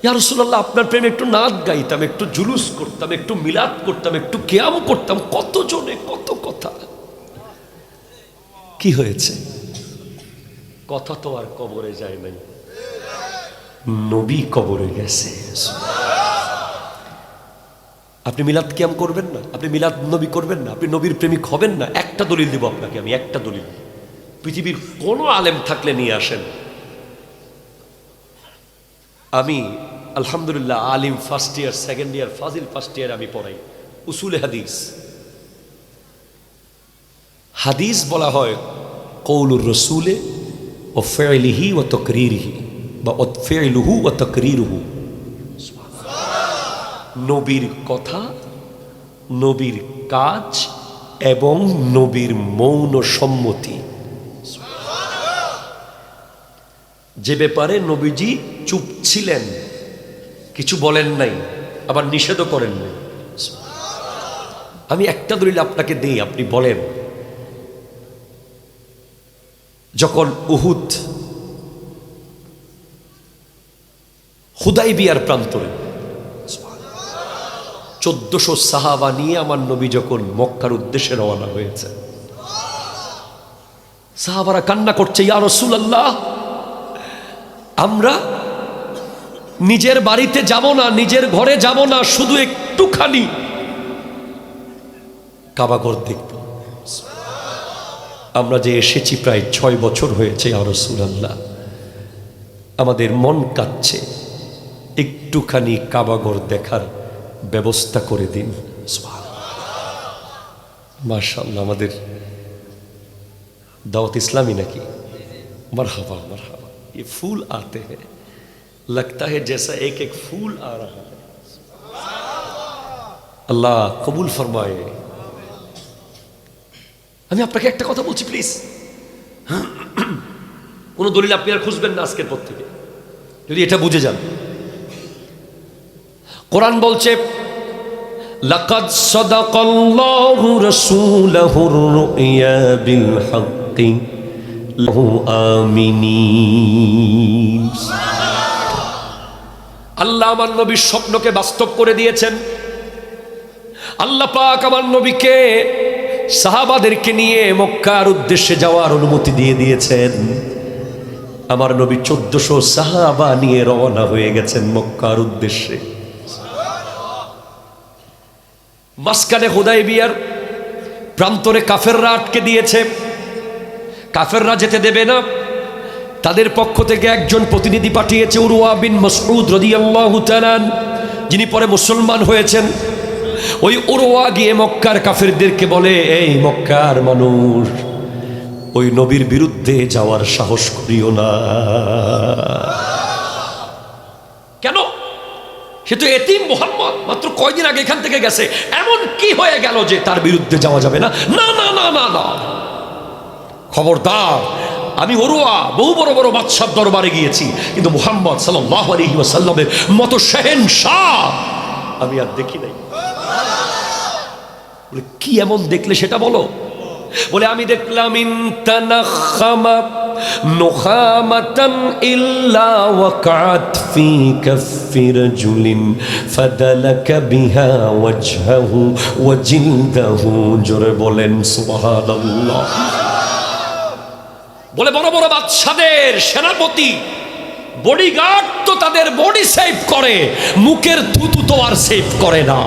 ইয়া রাসূলুল্লাহ, আপনার প্রেমে একটু নাচ গাইতাম, একটু জুলুস করতাম, একটু মিলাদ করতাম, একটু কিয়াম করতাম, কত জনে কত কথা। কি হয়েছে? কথা তো আর কবরে যায় নাই, নবী কবরে গেছে। আপনি মিলাদ কিয়াম করবেন না, আপনি মিলাদ নবী করবেন না, আপনি নবীর প্রেমিক হবেন না। একটা দলিল দিব আপনাকে আমি, একটা দলিল। পৃথিবীর কোন আলেম থাকলে নিয়ে আসেন। আমি আলহামদুলিল্লাহ আলিম ফার্স্ট ইয়ার, সেকেন্ড ইয়ার, ফাজিল ফার্স্ট ইয়ার আমি পড়াই উসুলে হাদিস। হাদিস বলা হয় কৌলুর রসুলে ও ফেলিহি ও তকরিরিহি, বা ফেলুহু ও তকরিরুহু। নবীর কথা, নবীর কাজ এবং নবীর মৌন সম্মতি। যে ব্যাপারে নবীজি চুপ ছিলেন, কিছু বলেন নাই, আবার নিষেধও করেন নাই। আমি একটা দলিল আপনাকে দেই, আপনি বলেন। যখন উহুদ, হুদাইবিয়ার প্রান্তরে 1400 সাহাবা নিয়ে আমার নবী যখন মক্কার উদ্দেশ্যে রওনা হয়েছে, সাহাবারা কান্না করছে, ইয়া রাসূলুল্লাহ, আমরা নিজের বাড়িতে যাব না, নিজের ঘরে যাব না, শুধু একটুখানি কাবাঘর দেখব। আমরা যে এসেছি প্রায় 6 বছর হয়েছে, ইয়া রাসূলুল্লাহ, আমাদের মন কাঁদছে, একটুখানি কাবাঘর দেখার ব্যবস্থা করে দিন। মাশাআল্লাহ, আমাদের দাওয়াত ইসলামী নাকি? মারহাবা মারহাবা। ये फूल आते हैं, लगता है जैसा एक एक फूल आ रहा है। अल्लाह कबूल फरमाए। আমি আপনাকে একটা কথা বলছি, প্লিজ কোন দলিল আপনি আর খুঁজবেন না আজকের পর থেকে, যদি এটা বুঝে যান। কোরআন বলছে, লাকাদ সাদাকাল্লাহু রাসূলাহুর রুইয়া বিল হাক্কি আমিনিন। আল্লাহ আমার নবীর স্বপ্নকে বাস্তব করে দিয়েছেন। আল্লাহ পাক আমার নবীকে সাহাবাদেরকে নিয়ে মক্কার উদ্দেশ্যে যাওয়ার অনুমতি দিয়ে দিয়েছেন। আমার নবী 1400 সাহাবা নিয়ে রওনা হয়ে গেছেন মক্কার উদ্দেশ্যে। মাঝখানে হুদাইবিয়ার প্রান্তরে কাফেররা আটকে দিয়েছে, কাফেররা যেতে দেবে না। তাদের পক্ষ থেকে একজন প্রতিনিধি পাঠিয়েছে, উরওয়া বিন মাসউদ রাদিয়াল্লাহু তাআলা, যিনি পরে মুসলমান হয়েছেন। ওই উরওয়া গিয়ে মক্কার কাফেরদেরকে বলে, এই মক্কার মানুষ, ওই নবীর বিরুদ্ধে যাওয়ার সাহস করিও না। কেন? সে তো এতিম মুহাম্মদ, মাত্র কয়দিন আগে এখান থেকে গেছে, এমন কি হয়ে গেল যে তার বিরুদ্ধে যাওয়া যাবে না? না না না না না, খবরদার। আমি উরওয়া বহু বড় বড় বাদশার দরবারে গিয়েছি, কিন্তু মুহাম্মদ সাল্লাল্লাহু আলাইহি ওয়াসাল্লামের মতো শাহেনশাহ আমি আর দেখি নাই। বলে কি এমন দেখলে সেটা বলো। বলে আমি দেখলাম, ইনতানাখামা নুখামাতান ইল্লা ওয়াকাত ফি কাফি রাজুলিন ফাদালাকা বিহা ওয়াজহাহু ওয়া জিলদাহু। জোরে বলেন সুবহানাল্লাহ। বলে বড় বড় বাদশাদের সেনাপতি, বডিগার্ড তো তাদের বডি সেভ করে, মুখের থুতু তো আর সেভ করে না।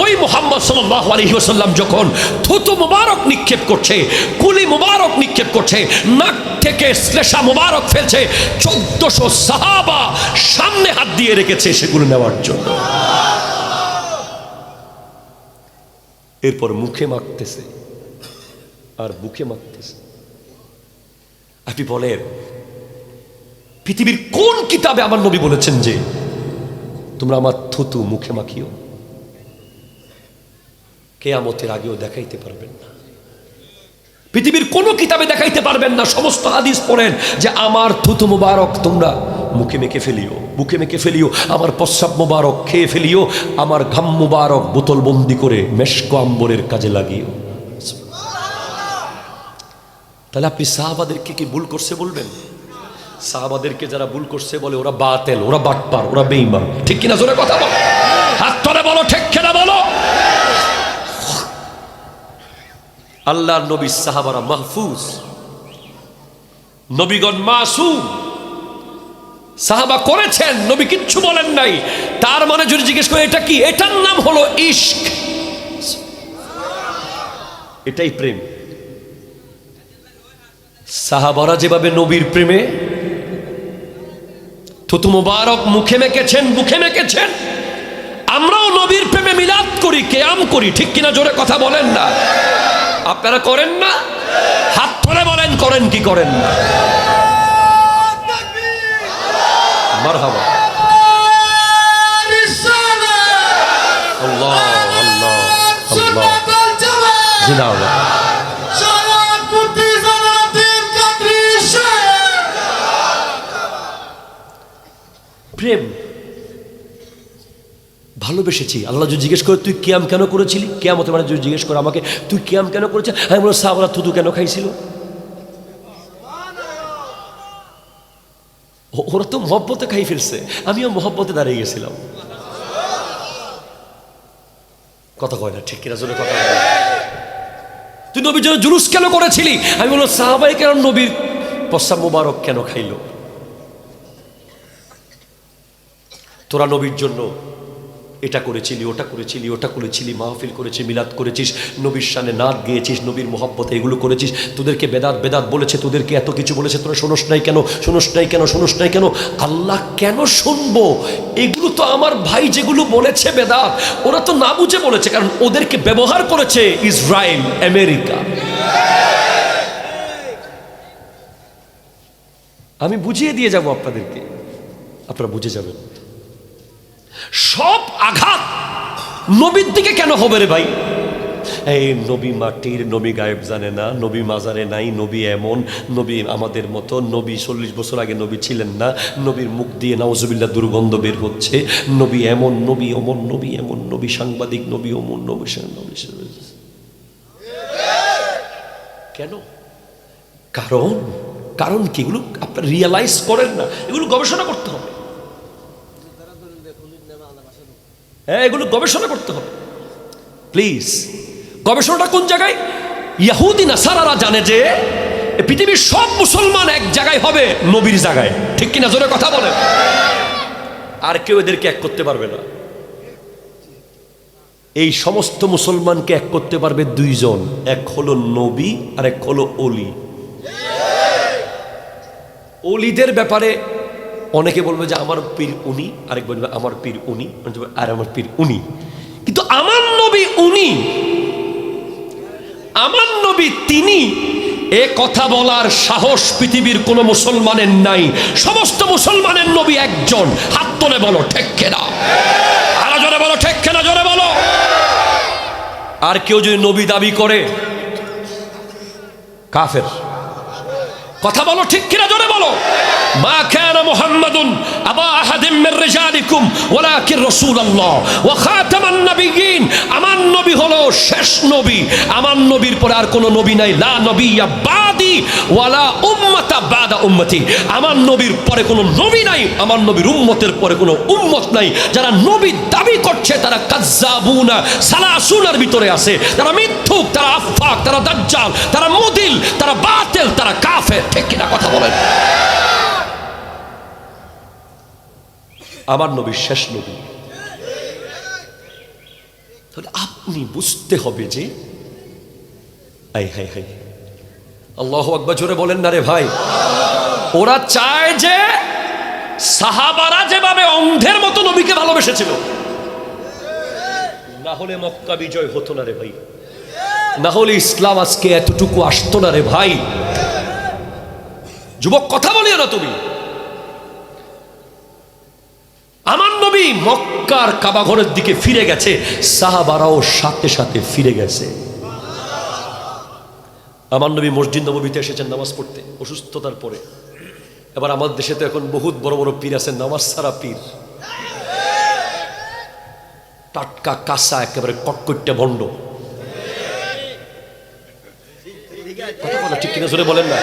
ওই মুহাম্মদ সাল্লাল্লাহু আলাইহি ওয়াসাল্লাম যখন থুতু মুবারক নিক্ষেপ করছে, কুলি মুবারক নিক্ষেপ করছে, নাক থেকে শ্লেষা মুবারক ফেলছে, 1400 সাহাবা সামনে হাত দিয়ে রেখেছে সেগুলো নেওয়ার জন্য। এরপর মুখে মাখতেছে আর বুকে মাখতেছে। আপনি বলেন, পৃথিবীর কোন কিতাবে আমার নবী বলেছেন যে তোমরা আমার থুতু মুখে মাখিও? কিয়ামতের আগেও দেখাইতে পারবেন না, পৃথিবীর কোন কিতাবে দেখাইতে পারবেন না। সমস্ত হাদিস পড়েন যে আমার থুতু মুবারক তোমরা মুখে মেখে ফেলিও, মুখে মেখে ফেলিও, আমার প্রস্রাব মুবারক খেয়ে ফেলিও, আমার ঘাম মুবারক বোতলবন্দি করে মেশক আম্বরের কাজে লাগিও। তাহলে আপনি সাহাবাদেরকে কি ভুল করছে বলবেন? সাহাবাদেরকে যারা ভুল করছে বলে ওরা বাতেল, ওরা বাটপার, ওরা বেঈমান, ঠিক কিনা? জোরে কথা বলো, হাত ধরে বলো, ঠিক কিনা বলো। আল্লাহর নবী সাহাবারা মাহফুজ, নবীগণ মাসুম, সাহাবা করেছেন, নবী কিচ্ছু বলেন নাই। তার মানে যদি জিজ্ঞেস করে এটা কি, এটার নাম হলো ইশক, এটাই প্রেম। সাহাবারা যেভাবে নবীর প্রেমে থুতু মুবারক মুখে মেখেছেন, মুখে মেখেছেন, আমরাও নবীর প্রেমে মিলাদ করি, কিয়াম করি, ঠিক কিনা? জোরে কথা বলেন না। আপনারা করেন না? হাত ধরে বলেন করেন কি করেন না? মারহাবা। আল্লাহ আল্লাহ আল্লাহ, জিন্দাবাদ। প্রেম, ভালোবেসেছি। আল্লাহ যদি জিজ্ঞেস করে তুই কিয়াম কেন করেছিলি, কিয়ামতের মানে যদি জিজ্ঞেস করে আমাকে তুই কিয়াম কেন করেছিস, আমি বলবো সাহাবারা থুতু কেন খাইছিল? ওরা তো মহব্বতে খাই ফেলছে, আমিও মহব্বতে দাঁড়িয়ে গেছিলাম। কথা কয় না, ঠিক কিনা? জোরে কথা বলে। তুই নবীর জন্য জুলুস কেন করেছিলি, আমি বলবো সাহাবাই কেন নবীর প্রস্রাব মুবারক কেন খাইল? তোরা নবীর জন্য এটা করেছিলি, ওটা করেছিলি, ওটা করেছিলি, মাহফিল করেছিস, মিলাদ করেছিস, নবীর শানে নাত গেয়েছিস, নবীর মহব্বতে এগুলো করেছিস, তোদেরকে বেদাত বেদাত বলেছে, তোদেরকে এত কিছু বলেছে, তোরা শোনস নাই কেন, শোনস নাই কেন, শোনস নাই কেন? আল্লাহ কেন শুনবো? এগুলো তো আমার ভাই যেগুলো বলেছে বেদাত, ওরা তো না বুঝে বলেছে, কারণ ওদেরকে ব্যবহার করেছে ইসরায়েল, আমেরিকা। আমি বুঝিয়ে দিয়ে যাব আপনাদেরকে, আপনারা বুঝে যাবেন। সব আঘাত নবীর দিকে কেন হবে রে ভাই? এই নবী মাটির, নবী গায়েব জানে না, নবী মাজারে নাই, নবী এমন, নবী আমাদের মতো, নবী 40 বছর আগে নবী ছিলেন না, নবীর মুখ দিয়ে নাউজুবিল্লাহ দুর্গন্ধ বের হচ্ছে, নবী এমন, নবী অমন, নবী এমন, নবী সাংবাদিক, নবী অমন, নবী নবী। কেন? কারণ কি? এগুলো আপনারা রিয়ালাইজ করেন না, এগুলো গবেষণা করতে হবে। হ্যাঁ, এগুলো গবেষণা করতে হবে প্লিজ। গবেষণাটা কোন জায়গায়? ইহুদি নাসারারা জানে যে পৃথিবীর সব মুসলমান এক জায়গায় হবে, নবীর জায়গায়, ঠিক কিনা? জোরে কথা বলে। আর কেউ এদেরকে এক করতে পারবে না। এই সমস্ত মুসলমানকে এক করতে পারবে দুইজন, এক হলো নবী আর এক হলো অলি। অলিদের ব্যাপারে অনেকে বলবে যে আমার পীর উনি, আরেক বলবে আমার পীর উনি, আর আমার পীর উনি। কিন্তু আমার নবী উনি, আমার নবী তিনি, এ কথা বলার সাহস পৃথিবীর কোন মুসলমানের নাই। সমস্ত মুসলমানের নবী একজন। হাত তুলে বলো ঠিক কিনা? আরো জোরে বলো ঠিক কিনা? জোরে বলো। আর কেউ যদি নবী দাবি করে কাফের। কথা বলো ঠিক কিনা? জোরে বলো। মা কানা মুহাম্মাদুন আবা আহাদিম মির রিজালিকুম ওয়ালাকিন রাসূলুল্লাহ ওয়া খাতামান নাবিয়্যিন। আমার নবী হলো শেষ নবী, আমার নবীর পরে আর কোনো নবী নাই। লা নবিয়্যা বাদি ওয়ালা উম্মাতা বাদা উম্মতি। আমার নবীর পরে কোনো নবী নাই, আমার নবীর উম্মতের পরে কোনো উম্মত নাই। যারা নবী দাবি করছে তারা কাজ্জাবুনা সালাসুনার ভিতরে আছে। তারা মিথ্যুক, তারা আফাক, তারা দাজ্জাল, তারা মুদিল, তারা বাতিল, তারা কাফের। ঠিক কিনা কথা বলেন? আমার নবী শেষ নবী। তাহলে আপনি বুঝতে হবে যে আই হাই হাই আল্লাহু আকবার, জোরে বলেন না রে ভাই। ওরা চায় যে সাহাবারা যেভাবে অন্ধের মতো নবীকে ভালোবেসেছিল, না হলে মক্কা বিজয় হতো না রে ভাই, না হলে ইসলাম আজকে এতটুকু আসতো না রে ভাই। যুবক কথা বলিও না তুমি। আমার নবী মক্কার কাবা ঘরের দিকে ফিরে গেছে, সাহাবারাও সাথে সাথে ফিরে গেছে। আমার নবী মসজিদ নববীতে এসেছেন নামাজ পড়তে অসুস্থতার পরে। এবার আমাদের দেশে তো এখন বহুত বড় বড় পীর আছে, নামাজ ছাড়া পীর, টাটকা কাঁচা একেবারে কটকট্টা ভণ্ড। কথা বলে ঠিক কিনা জোরে বলেন না।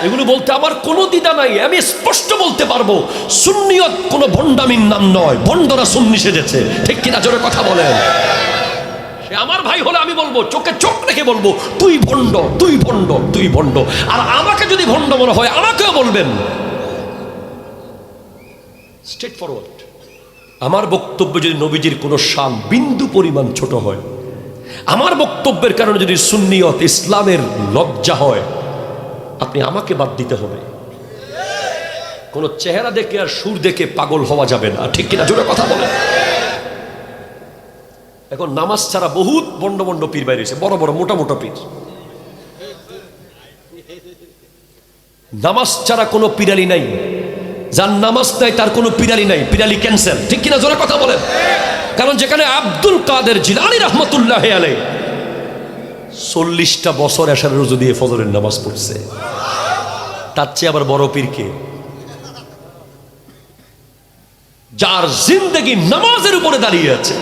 এগুলো বলতে আমার কোনো দ্বিধা নাই, আমি স্পষ্ট বলতে পারবো সুন্নিয়ত কোনো ভণ্ডামির নাম নয়, ভণ্ডরা সুন্নি সেজেছে, ঠিক কিনা জোরে কথা বলেন। সে আমার ভাই হলে আমি বলবো, চোখে চোখ রেখে বলবো তুই ভণ্ড, তুই ভণ্ড, তুই ভণ্ড। আর আমাকে যদি ভণ্ড মনে হয় আমাকেও বলবেন, স্ট্রেট ফরওয়ার্ড। আমার বক্তব্য যদি নবীজির কোনো শান বিন্দু পরিমাণ ছোট হয়, আমার বক্তব্যের কারণে যদি সুন্নিয়ত ইসলামের লজ্জা হয়, আপনি আমাকে বাদ দিতে হবে। কোন চেহারা দেখে আর সুর দেখে পাগল হওয়া যাবে না, ঠিক কিনা জোরে কথা বলেন। এখন নামাজ ছাড়া বহুত বন্ড বন্ড পীর বাইরে এসে, বড় বড় মোটা মোটা পীর। নামাজ ছাড়া কোনো পিরালি নাই, যার নামাজ নাই তার কোনো পিরালি নাই, পিরালি ক্যান্সেল, ঠিক কিনা জোরে কথা বলেন। কারণ যেখানে আব্দুল কাদের জিলানী রহমতুল্লাহ আলাইহি 40টা বছর এশার রোজা দিয়ে ফজরের নামাজ পড়ছে, তার চেয়ে আবার বড় পীর কে? যার জিন্দেগি নামাজের উপরে দাঁড়িয়ে আছে।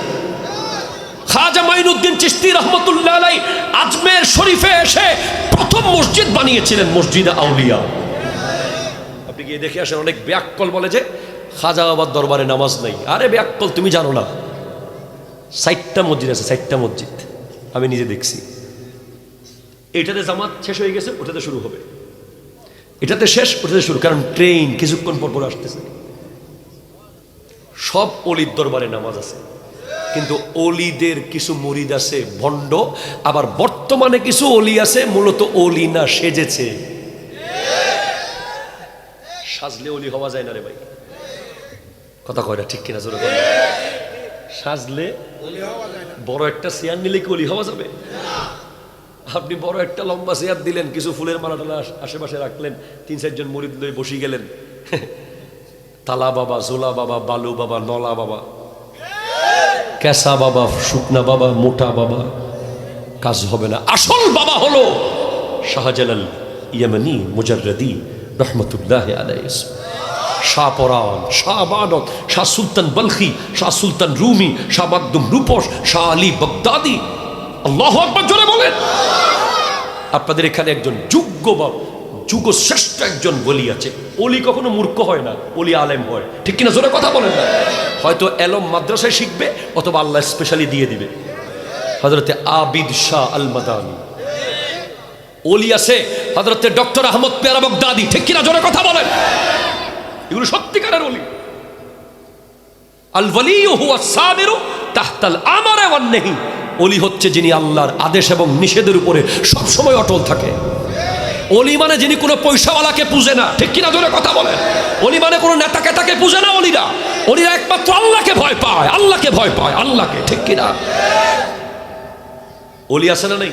খাজা মাইনুদ্দিন চিশতি রহমতুল্লাহ আলাইহি আজমের শরীফে এসে প্রথম মসজিদ বানিয়েছিলেন, মসজিদে আউলিয়া। আপনি গিয়ে দেখে আসেন, অনেক ব্যাককল বলে যে খাজা বাবার দরবারে নামাজ নাই। আরে ব্যাককল, তুমি জানো না 60টা মসজিদ আছে, 60টা মসজিদ আমি নিজে দেখছি। এটাতে জামাত শেষ হয়ে গেছে, ওটাতে শুরু হবে, এটাতে শেষ, ওটাতে শুরু, কারণ ট্রেন কিছুক্ষণ পর পর আসতেছে। সব অলির দরবারে নামাজ আছে, কিন্তু অলিদের কিছু মুরিদ আছে ভণ্ড, আবার বর্তমানে কিছু অলি আছে মূলত অলি না, সেজেছে। সাজলে অলি হওয়া যায় না রে ভাই, কথা কয় না, ঠিক কিনা জোরে বলেন। সাজলে বড় একটা চেয়ার নিলে কি অলি হওয়া যাবে? আপনি বড় একটা লম্বা চেয়ার দিলেন, কিছু ফুলের মালা টালা আশেপাশে রাখলেন, 3-4 জন মুরিদ লয়ে বসে গেলেন, তালা বাবা, জোলা বাবা, বালু বাবা, নলা বাবা, কেসা বাবা, শুকনা বাবা, মোটা বাবা, কাজ হবে না। আসল বাবা হলো শাহজালাল ইয়ামানি মুজাররদি রহমতুল্লাহ আলাইহি, শাহ পরাণ, শাহ আবাদত, শাহ সুলতান বলখি, শাহ সুলতান রুমি, শাহ মাকদুম রূপস, শাহ আলী বাগদাদি। আল্লাহু আকবার জোরে বলেন। আপনাদের এখানে একজন যুগ শ্রেষ্ঠ একজন ওলি আছে। ওলি কখনো মূর্খ হয় না, ওলি আলেম হয়, ঠিক কিনা জোরে কথা বলেন না। হয়তো এলম মাদ্রাসায় শিখবে, অথবা আল্লাহ স্পেশালি দিয়ে দিবে। হযরতে আবিদ শাহ আল মাদানী ওলি আছে, হযরতে ডক্টর আহমদ পেয়ারা বাগদাদি, ঠিক কিনা জোরে কথা বলেন। এগুলো সত্যিকারের ওলি। আল ওয়ালিয়ু হুয়া সাবিরু তাহতাল আমারে ওয়ান নাহি। ওলি হচ্ছে যিনি আল্লাহর আদেশ এবং নিষেধের উপরে সবসময় অটল থাকে। ওলি মানে যিনি কোনো পয়সাওয়ালাকে পূজে না, ঠিক কিনা জোরে কথা বলেন। ওলি মানে কোনো নেতা কেতাকে পূজে না। ওলিরা একমাত্র আল্লাহকে ভয় পায়, আল্লাহকে ভয় পায়, আল্লাহকে, ঠিক কিনা। ওলি আছে না নাই?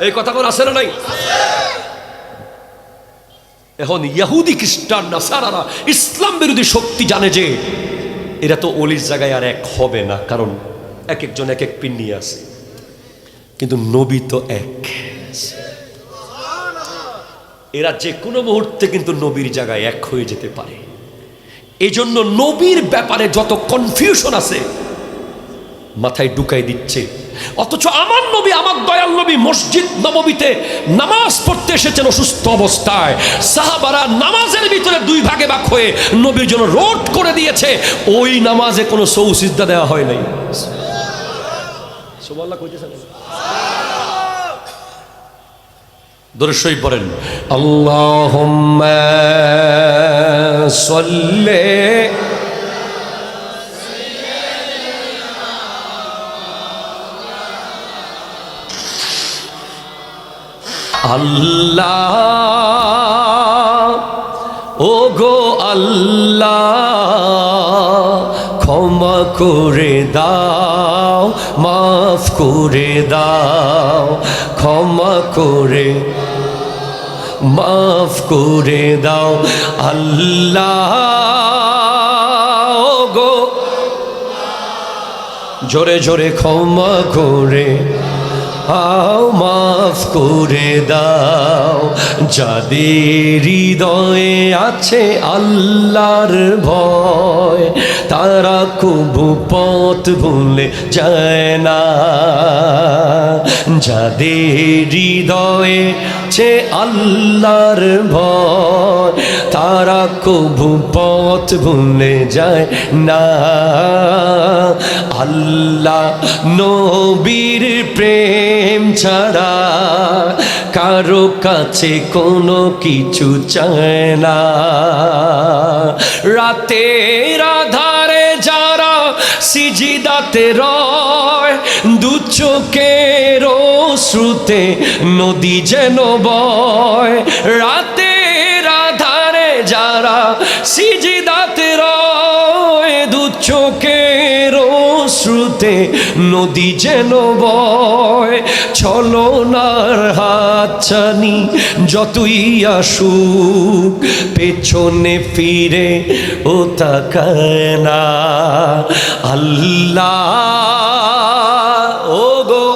এই কথা কোন আছে না নাই? এখন ইহুদি খ্রিস্টান নাসারারা ইসলাম বিরোধী শক্তি জানে যে এরা তো ওলির জায়গায় আর এক হবে না, কারণ এক একজন এক এক পীর নিয়ে আছে, কিন্তু নবী তো এক। এরা যে কোনো মুহূর্তে কিন্তু নবীর জায়গায় এক হয়ে যেতে পারে। এই জন্য নবীর ব্যাপারে যত কনফিউশন আছে মাথায় ঢুকাই দিচ্ছে। অথচ আমার নবী, আমার দয়াল নবী মসজিদ নববীতে নামাজ পড়তে এসেছেন অসুস্থ অবস্থায়। সাহাবারা নামাজের ভিতরে 2 ভাগে ভাগ হয়ে নবীর জন্য রোড করে দিয়েছে। ওই নামাজে কোনো সৌসিজদা দেওয়া হয় নাই। সুবহানাল্লাহ কইতেছেন, দরুদ শরীফ পড়েন। আল্লাহুম্মা সাল্লি আল্লাহ, ও গো আল্লাহ, ক্ষমা করে দাও, মাফ করে দাও, ক্ষমা করে মাফ করে দাও আল্লাহ, ও গো জোরে জোরে ক্ষমা করে মাফ করে দাও। যাদের হৃদয়ে আছে আল্লাহর ভয়, তারা কবু পথ ভুলে যায় না। যাদের হৃদয়ে আছে আল্লাহর ভয়, তারা কবু পথ ভুলে যায় না। আল্লাহ নবীর প্রেম ছাড়া কারো কাছে কোনো কিছু চায় না। রাতের আধারে যারা সিজদাতে রয়, দু চোখের শ্রুতে নদী যেন বয়। রাতের আধারে যারা সিজদাতে রয়, দু চোখের শ্রুতে নদী যেন বয়। ছলনার হাতছানি যতই আসুক, পেছনে ফিরে ও তাকায় না। আল্লাহ ও গো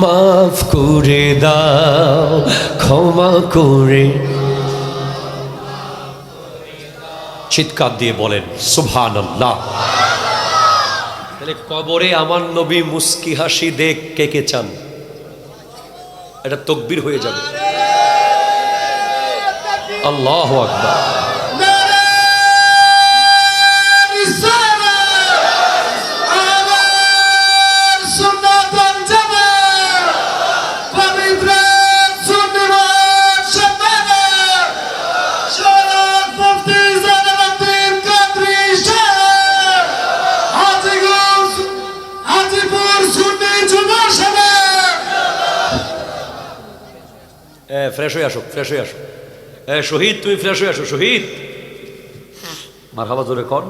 মাফ করে দাও, ক্ষমা করে। চিৎকার দিয়ে বলেন সুবহানাল্লাহ। তাহলে কবরে আমার নবী মুস্কি হাসি দেখ কে কে চান? এটা তাকবীর হয়ে যাবে। আল্লাহু আকবার। ফ্রেশ হয়ে আসো, ফ্রেশ হয়ে আসো। শহীদ তুমি ফ্রেশ হয়ে আসো। শহীদ মারহাবা জোরে কর।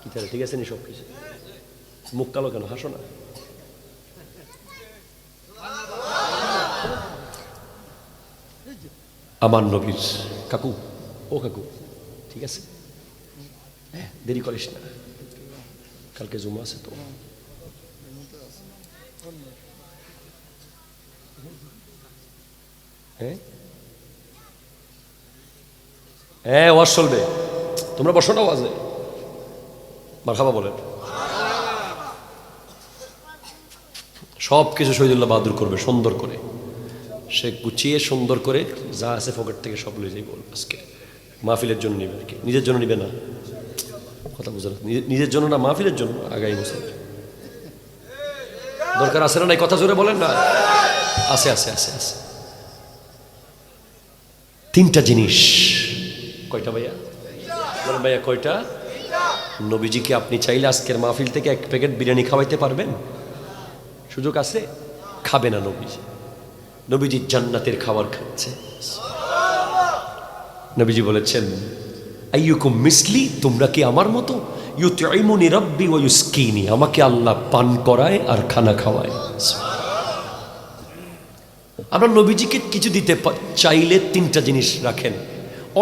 কি তাহলে ঠিক আছে নি সব কিছু? মুখ কালো কেন? হাসো না। আমার নবীর কাকু, ও কাকু ঠিক আছে, দেরি করিস না, কালকে জুমা আছে তো। হ্যাঁ ওয়াজ চলবে, তোমরা বসো না ওয়াজে। মারহাবা বলেন। সব কিছু শহীদুল্লাহ বাহাদুর করবে সুন্দর করে, সে গুছিয়ে সুন্দর করে যা আছে পকেট থেকে সব লয়ে যাই বলবো। আজকে মাহফিলের জন্য নিবে আর কি, নিজের জন্য নিবে না। কথা বুঝে না, নিজের জন্য না, মাহফিলের জন্য। আগামী বছর দরকার আছে না নাই? কথা জোরে বলেন না। আছে আছে আছে আছে। তিনটা জিনিস। কয়টা ভাইয়া? বলেন ভাইয়া কয়টা? নবীজিকে আপনি চাইলে আজকের মাহফিল থেকে এক প্যাকেট বিরিয়ানি খাওয়াইতে পারবেন? সুযোগ আছে? খাবে না নবীজি। নবীজি জান্নাতের খাবার খাচ্ছে। নবীজি বলেছেন আইয়ুকুম মিসলি, তোমরা কি আমার মতো? ইউতঈমুনি রাব্বি ওয়া ইউসকিনি, আমাকে আল্লাহ পান করায় আর খানা খাওয়ায়। আমরা নবীজিকে কিছু দিতে চাইলে তিনটা জিনিস রাখেন।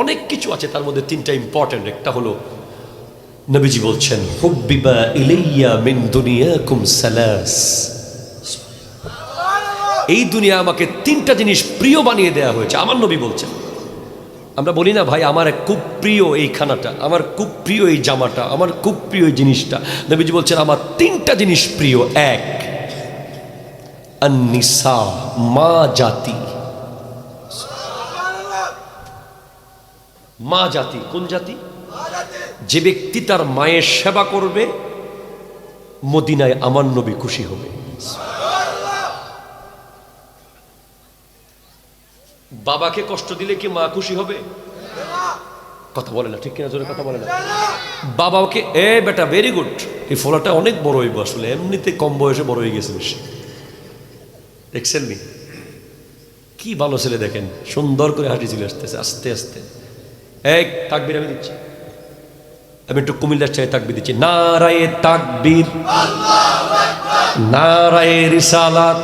অনেক কিছু আছে, তার মধ্যে তিনটা ইম্পর্টেন্ট। একটা হলো নবীজি বলছেন হুব্বিবা ইলাইয়া মিন দুনিয়াকুম সালাস, এই দুনিয়া আমাকে তিনটা জিনিস প্রিয় বানিয়ে দেওয়া হয়েছে। আমার নবী বলছেন। আমরা বলি না ভাই আমার খুব প্রিয় এই খানাটা, আমার খুব প্রিয় এই জামাটা, আমার খুব প্রিয় এই জিনিসটা। নবীজি বলছেন আমার তিনটা জিনিস প্রিয়। এক, আন-নিসা, মা জাতি। মা জাতি কোন জাতি? যে ব্যক্তি তার মায়ের সেবা করবে, মদিনায় আমার নবী খুশি হবে। বাবাকে কষ্ট দিলে কি মা খুশি হবে? কথা বলে না, ঠিক কিনা? জোরে কথা বলে না। বাবাকে বেটা ভেরি গুড, এই ফলাটা অনেক বড় হইব। আসলে এমনিতে কম বয়সে বড় হয়ে গেছে বেশি। দেখছেন নি কি ভালো ছেলে, দেখেন সুন্দর করে হাঁটি চলে আসতেছে আস্তে আস্তে। তাকবীর আমি দিচ্ছি, আমি একটু কুমিল্লার চাই তাকবীর দিচ্ছি। নারায়ে তাকবীর, নারায়ে রিসালাত,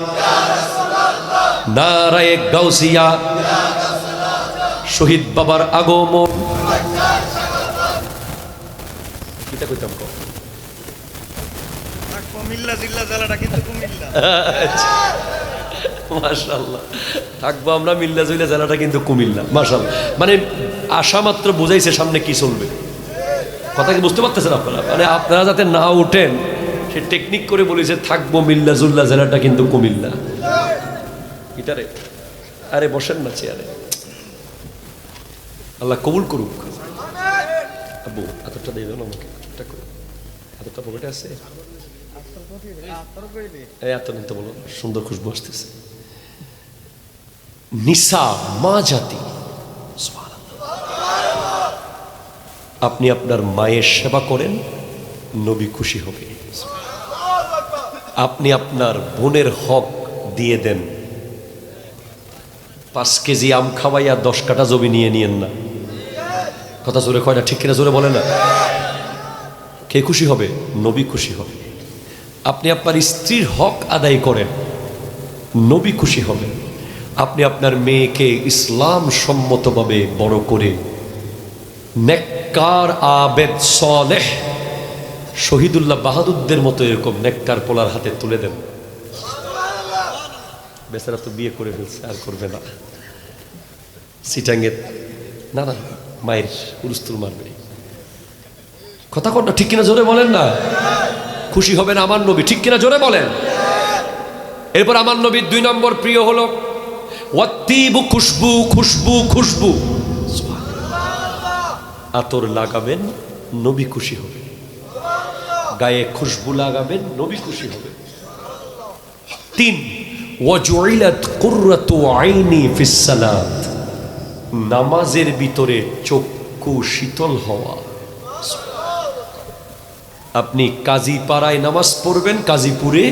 নারায়ে গাউসিয়া, শহীদ বাবার আগমন। কিতা কইতাম কও কুমিল্লা জিল্লা জেলাটা কিন্তু কুমিল্লা। মাশাআল্লাহ, থাকবো আমরা মিল্লা জুইলা জেলাটা কিন্তু কুমিল্লা। মাশাআল্লাহ, মানে আশা মাত্র বুঝাইছে সামনে কি চলবে। কথা কি বুঝতে পারতেছেন আপনারা? মানে আপনারা যাতে না উঠেন সে টেকনিক করে বলেছে থাকবো মিল্লা জুল্লা জেলাটা কিন্তু কুমিল্লা। এটারে আরে বসেন না চেয়ারে, আল্লাহ কবুল করুক। আব্বু আতরটা দিয়ে দেন আমাকে, আতরটা করে, আতরটা পকেটে আছে। এই আতর নিতে বলো, সুন্দর খুশবু আসতেছে। নিসা মা জাতি, আপনি আপনার মায়ের সেবা করেন, নবী খুশি হবে। আপনি আপনার বোনের হক দিয়ে দেন, 5 কেজি আম খাওয়াইয়া 10 কাঠা জমি নিয়ে নিয়েন না। কথা জোরে কয় না, ঠিক কিনা জোরে বলে না? কে খুশি হবে? নবী খুশি হবে। আপনি আপনার স্ত্রীর হক আদায় করেন, নবী খুশি হবে। আপনি আপনার মেয়েকে ইসলাম সম্মতভাবে বড় করে নেককার আবেদ সালেহ শহীদুল্লাহ বাহাদুরদের মতো এরকম নেককার পোলার হাতে তুলে দেন। বেচারা তো বিয়ে করে ফেলছে, আর করবে না। সিটাঙ্গে না না মায়ের উরুস্তুল মারবে। কথা কোনটা ঠিক কিনা জোরে বলেন না? খুশি হবেন আমার নবী, ঠিক কিনা জোরে বলেন। এরপর আমার নবীর 2 নম্বর প্রিয় হলো ওয়াত্তিবু, খুশবু খুশবু খুশবু। আতর লাগাবেন, নবী খুশি হবে। গায়ে খুশবু লাগাবেন, নবী খুশি হবে। 3 ওয়াজুইলাত কুররাতু আইনি ফিস সালাত, নামাজের ভিতরে চক্ষু শীতল হওয়া। আপনি কাজীপাড়ায় নামাজ পড়বেন, কাজীপুরে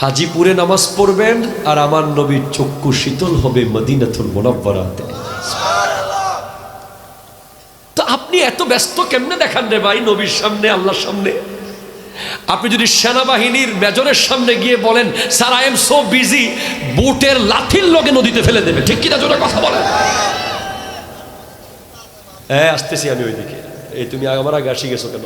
হাজিপুরে নামাজ পড়বেন, আর আমার নবীর চক্ষু শীতল হবে মদিনাতুল মুনাওয়ারাতে। তো আপনি এত ব্যস্ত কেমনে দেখান রে ভাই নবীর সামনে, আল্লাহর সামনে? আপনি যদি সেনাবাহিনীর মেজরের সামনে গিয়ে বলেন sir I am so busy, বুটের লাঠির লগে নদীতে ফেলে দেবে, ঠিক কিনা জোরে কথা বলেন। হ্যাঁ আসতেছি আমি ওইদিকে। এই তুমি আমার আগে আসি গেছো কেন?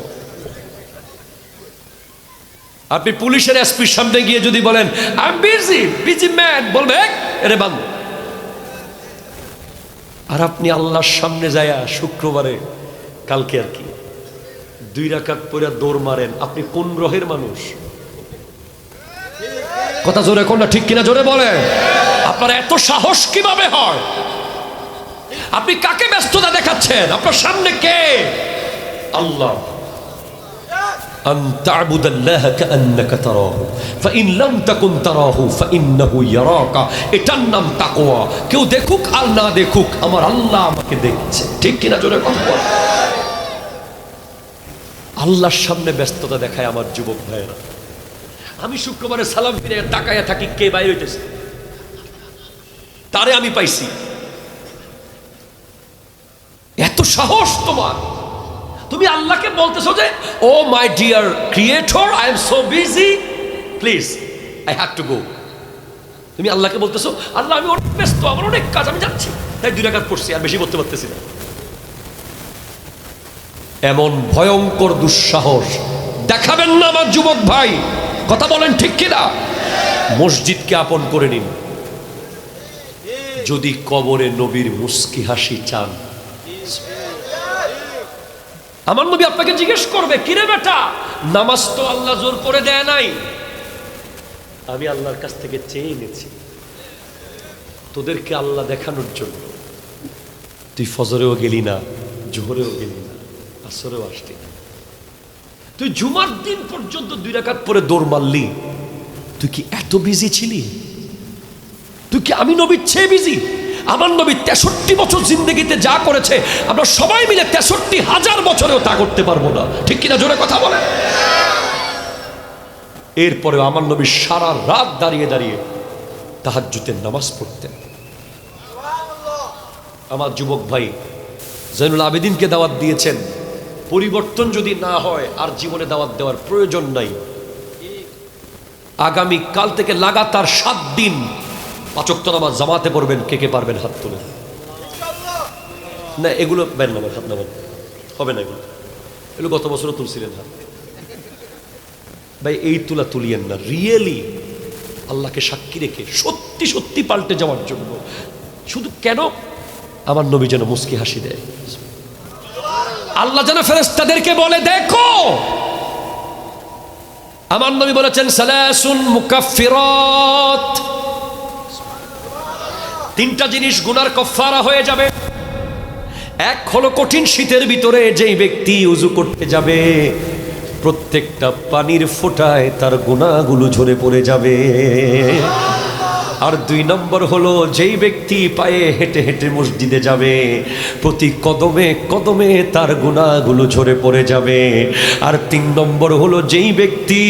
আপনি পুলিশের এসপির সামনে গিয়ে যদি বলেন I am busy, busy man, বলবে এরে বান। আর আপনি আল্লাহর সামনে যায়া শুক্রবারে কালকে আর কি 2 রাকাত পড়ে দৌড় মারেন, আপনি কোন গ্রহের মানুষ? কথা জোরে কোন না, ঠিক কিনা জোরে বলেন। আপনার এত সাহস কিভাবে হয়? আপনি কাকে ব্যস্ততা দেখাচ্ছেন? আপনার সামনে কে? আল্লাহ। আন তা'বুদাল্লাহ কাআন্নাকা তারাহু ফাইন লাম তাকুন তারাহু ফাইন্নাহু ইয়ারাকা, এটার নাম তাকওয়া। কেউ দেখুক আর না দেখুক, আমার আল্লাহ আমাকে দেখছে, ঠিক কিনা জোরে কথা বল। আল্লাহর সামনে ব্যস্ততা দেখায় আমার যুবক ভাইয়েরা। আমি শুক্রবারে সালাম ফিরে তাকায়া থাকি কে বাইরে হইতেছে, তারে আমি পাইছি। এত সাহস তোমার! তুমি আল্লাহকে বলতেছো যে oh my dear creator, I am so busy, please I have to go. তুমি আল্লাহকে বলতেছো আল্লাহ আমি অনেক ব্যস্ত, আমার অনেক কাজ, আমি যাচ্ছি, তাই 2 রাকাত পড়ছি, আর বেশি করতে পারতেছি না। এমন ভয়ঙ্কর দুঃসাহস দেখাবেন না আমার যুবক ভাই। কথা বলেন ঠিক কিনা? মসজিদকে আপন করে নিন। যদি কবরে নবীর মুস্কি হাসি চান, আমার নবী আপনাকে জিজ্ঞেস করবে কিরে বেটা, নামাজ তো আল্লাহ জোর করে দেয় নাই, আমি আল্লাহর কাছ থেকে চেয়ে এনেছি তোদেরকে আল্লাহ দেখানোর জন্য। তুই ফজরেও গেলি না, জোহরেও গেলি না, আসরেও আসলি না, তুই জুমার দিন পর্যন্ত 2 রাকাত পরে দৌড় মারলি, তুই কি এত বিজি ছিলি? তুই কি আমি নবীর চেয়ে বিজি? আমার নবী 63 বছর জিন্দেগিতে যা করেছে আমরা সবাই মিলে 63,000 বছরেও তা করতে পারবো না, ঠিক কিনা জোরে কথা বলে। এরপরে আমার নবী সারা রাত দাঁড়িয়ে দাঁড়িয়ে তাহাজ্জুদের নামাজ পড়তেন। আমার যুবক ভাই জয়নুল আবেদিনকে দাওয়াত দিয়েছেন, পরিবর্তন যদি না হয় আর জীবনে দাওয়াত দেওয়ার প্রয়োজন নাই। আগামী কাল থেকে লাগাতার 7 দিন 5 ওয়াক্ত নামাজ জামাতে পড়বেন। কে কে পারবেন হাত তুলে? না এগুলো বের নামাজ, হাত নামাজ হবে না, এগুলো এগুলো গত বছরও তুলছিলেন হাত। ভাই এই তুলা তুলিয়েন না, রিয়েলি আল্লাহকে সাক্ষী রেখে সত্যি সত্যি পাল্টে যাওয়ার জন্য। শুধু কেন? আমার নবী যেন মুস্কি হাসি দেয়, আল্লাহ যেন ফেরেশতাদেরকে বলে দেখো। আমার নবী বলেছেন সালাসুন মুকাফফিরাত, তিনটা জিনিস গুনার কাফফারা হয়ে যাবে। এক হলো কঠিন শীতের ভিতরে যেই ব্যক্তি উযু করতে যাবে, প্রত্যেকটা পানির ফোঁটায় তার গুনাহগুলো ঝরে পড়ে যাবে। আর 2 নম্বর হলো যেই ব্যক্তি পায়ে হেঁটে হেঁটে মসজিদে যাবে, প্রতি কদমে কদমে তার গুনাহগুলো ঝরে পড়ে যাবে। আর 3 নম্বর হলো যেই ব্যক্তি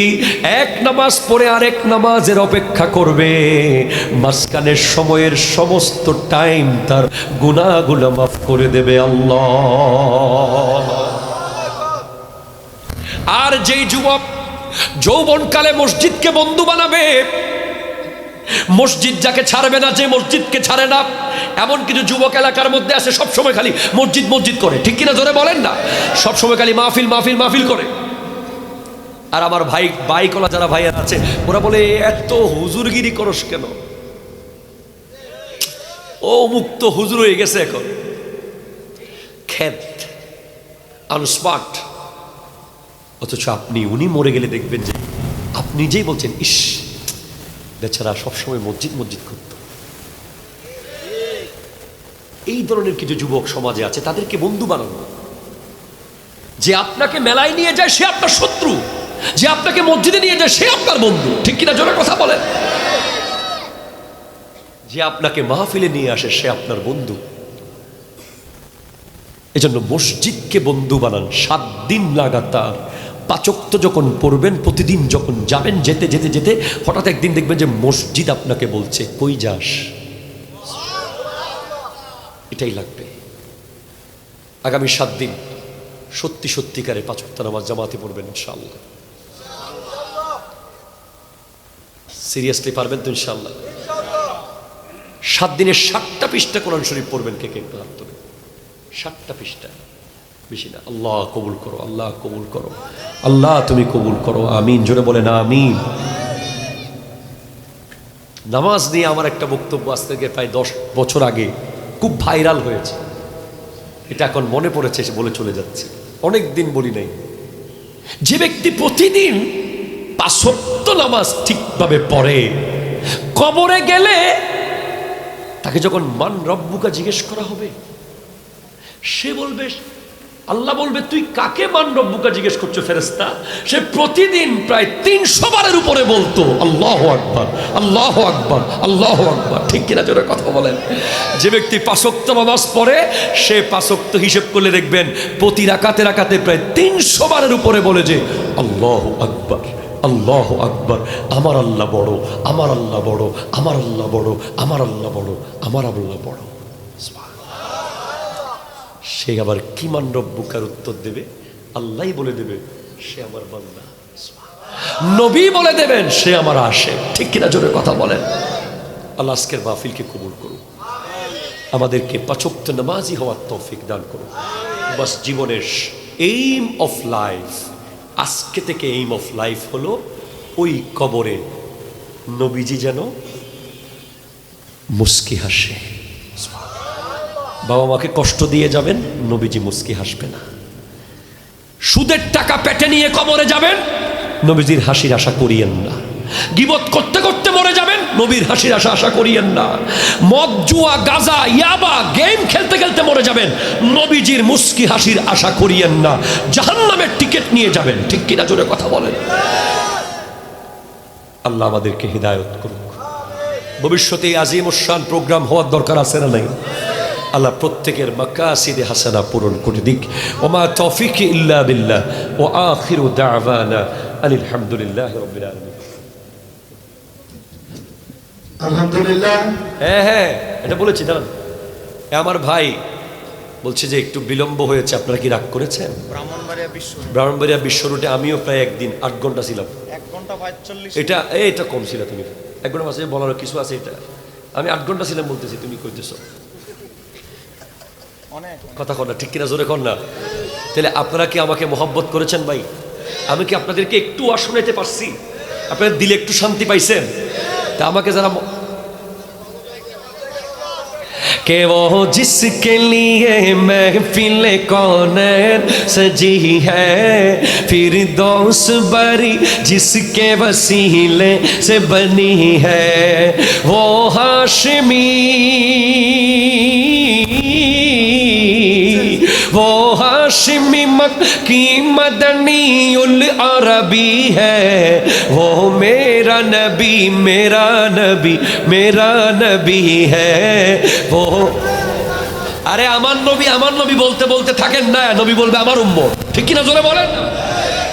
এক নামাজ পড়ে আরেক নামাজের অপেক্ষা করবে, মাঝখানের সময়ের সমস্ত টাইম তার গুনাহগুলো মাফ করে দেবে আল্লাহ। আর যেই যুবক যৌবনকালে মসজিদকে বন্ধু বানাবে, মসজিদ যাকে ছাড়বে না, যে মসজিদকে ছাড়ে না, এমন কিছু যুবক এলাকার মধ্যে আছে সবসময় খালি মসজিদ মসজিদ করে, ঠিক কিনা জোরে বলেন না? সবসময় খালি মাহফিল মাহফিল মাহফিল করে। আর আমার ভাই বাইকলা যারা ভাইয়ার আছে, ওরা বলে এত হুজুরগিরি করস কেন? ও মুক্ত হুজুর হয়ে গেছে এখন, খেত আনস্মার্ট। অথচ উনি মরে গেলে দেখবেন যে আপনি নিজেই বলছেন ইস বেচারা সবসময় মসজিদ মসজিদ করত। এই ধরনের কিছু যুবক সমাজে আছে, তাদেরকে বন্ধু বানানো। যে আপনাকে মেলায় নিয়ে যায় সে আপনার শত্রু, যে আপনাকে মসজিদে নিয়ে যায় সে আপনার বন্ধু, ঠিক কিনা জোরে কথা বলেন? যে আপনাকে মাহফিলে নিয়ে আসে সে আপনার বন্ধু। এজন্য মসজিদকে বন্ধু বানান। 7 দিন লাগাতার 5 ওয়াক্ত যখন পড়বেন, প্রতিদিন যখন যাবেন, যেতে যেতে যেতে হঠাৎ একদিন দেখবেন যে মসজিদ আপনাকে বলছে কই যাস। এটাই লাগবে। আগামী 7 দিন সত্যি সত্যিকারে 5 ওয়াক্ত নামাজ জামাতে পড়বেন ইনশাআল্লাহ। সিরিয়াসলি পারবেন তো ইনশাআল্লাহ? 7 দিনে 7টা পৃষ্ঠা কোরআন শরীফ পড়বেন। কে কে একটু হাত তোলেন? 7টা পৃষ্ঠা, বেশি না। আল্লাহ কবুল করো, আল্লাহ কবুল করো, আল্লাহ তুমি কবুল করো, আমিন। জোরে বলেন আমিন। নামাজ নিয়ে আমার একটা বক্তব্য আজ থেকে প্রায় 10 বছর আগে খুব ভাইরাল হয়েছে। এটা এখন মনে পড়েছে, এসে বলে চলে যাচ্ছে। অনেক দিন বলি নাই। যে ব্যক্তি প্রতিদিন 5 ওয়াক্ত নামাজ ঠিকভাবে পড়ে, কবরে গেলে তাকে যখন মান রব্বুকা জিজ্ঞেস করা হবে, সে বলবে, আল্লাহ বলবে তুই কাকে মান রব্বুকা জিজ্ঞেস করছো ফেরেশতা? সে প্রতিদিন প্রায় 300 বারের উপরে বলতো আল্লাহু আকবার, আল্লাহু আকবার, আল্লাহু আকবার, ঠিক কিনা জোরে কথা বলেন? যে ব্যক্তি 5 ওয়াক্ত নামাজ পড়ে, সে 5 ওয়াক্ত হিসেব করলে দেখবেন প্রতি রাকাতে রাকাতে প্রায় 300 বারের উপরে বলে যে আল্লাহু আকবার, আল্লাহু আকবার, আমার আল্লাহ বড়, আমার আল্লাহ বড়, আমার আল্লাহ বড়, আমার আল্লাহ বড়, আমার আল্লাহ বড়। সে আবার কি মান রব্বুকার উত্তর দেবে? আল্লাহই বলে দেবে সে আমার বান্দা, নবী বলে দেবেন সে আমার আশিক, ঠিক কিনা জোরে কথা বলেন? আল্লাহ আজকের মাহফিলকে কবুল করুন, আমাদেরকে 5 ওয়াক্ত নামাজি হওয়ার তৌফিক দান করুন। বাস জীবনের এইম অফ লাইফ, আজকে থেকে এইম অফ লাইফ হলো ওই কবরে নবীজি যেন মুস্কি হাসে। বাবা মাকে কষ্ট দিয়ে যাবেন, নবীজি মুস্কি হাসবে না। সুদের টাকা পেটে নিয়ে কবরে যাবেন, নবীজির হাসির আশা করিয়েন না। গীবত করতে করতে মরে যাবেন, নবীর হাসির আশা করিয়েন না। মদ জুয়া গাজা ইয়াবা গেম খেলতে খেলতে মরে যাবেন, নবীজির মুস্কি হাসির আশা করিয়েন না। জাহান্নামের টিকিট নিয়ে যাবেন, ঠিক কিনা জোরে কথা বলেন? আল্লাহ আমাদেরকে হিদায়ত করুক। ভবিষ্যতে আজিম শান প্রোগ্রাম হওয়ার দরকার আছে না নাই? আল্লাহ প্রত্যেকের মাকাসিদে হাসানা পূরণ করে দিক। ওমা তৌফিক ইল্লা বিল্লাহ ওয়া আখিরু দাওয়ানা আনিল হামদুলিল্লাহি রাব্বিল আলামিন। আলহামদুলিল্লাহ। হ্যাঁ এটা বলেছি দাঁড়ান। আমার ভাই বলছে যে একটু বিলম্ব হয়েছে, আপনারা কি রাগ করেছেন? ব্রাহ্মণবাড়িয়া বিশ্ব রুটে আমিও প্রায় একদিন 8 ঘন্টা ছিলাম। 1 ঘন্টা 45। এটা কম ছিল। তুমি 1 ঘন্টা মাসে বলার কিছু আছে? এটা আমি 8 ঘন্টা ছিলাম বলতেছি, তুমি কইতেছো কথা কর না, ঠিক কিনা জোরে কর না। তাহলে আপনারা কি আমাকে মহব্বত করেছেন ভাই? আমি কি আপনাদেরকে একটু আর শোনাইতে পারছি? আপনাদের দিলে একটু শান্তি পাইছেন? তা আমাকে যারা कि वो जिसके लिए महफिल कौनैन सजी है, फिर दोस्त बरी जिसके वसीले से बनी है, वो हाशमी, वो हाशमी मक्की मदनी उल अरबी है, वो मेरा नबी मेरा नबी मेरा नबी है, वो আরে আমার নবী বলতে বলতে থাকেন না, নবী বলবে আমার উম্মত, ঠিক কিনা জোরে বলেন।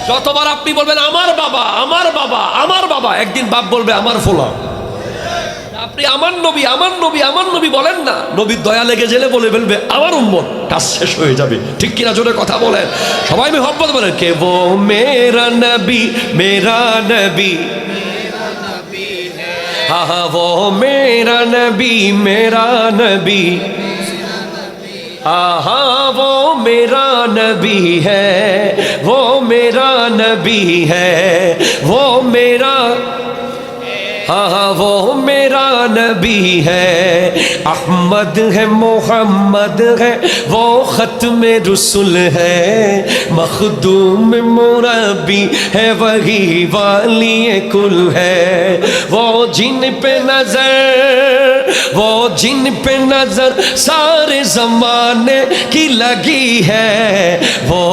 যতবার আপনি বলবেন আমার বাবা আমার বাবা আমার বাবা, একদিন বাপ বলবে আমার ফোলা। আপনি আমার নবী আমার নবী আমার নবী বলেন না, নবীর দয়া লেগে গেলে বলে ফেলবে আমার উম্মত, কাজ শেষ হয়ে যাবে, ঠিক কিনা জোরে কথা বলেন। সবাই মোহাম্মত বলেন, কে वो मेरा नबी मेरा नबी, हाँ हाँ वो मेरा नबी मेरा नबी, हाँ हाँ वो मेरा नबी है, वो मेरा नबी है, वो मेरा, हाँ हाँ वो मेरा नबी है, अहमद है मोहम्मद है, वो खत्म रसुल है, मखदूम मुरब्बी है, वही वाली कुल है, वो जिन पे नजर, वो जिन पे नजर सारे जमाने की लगी है, वो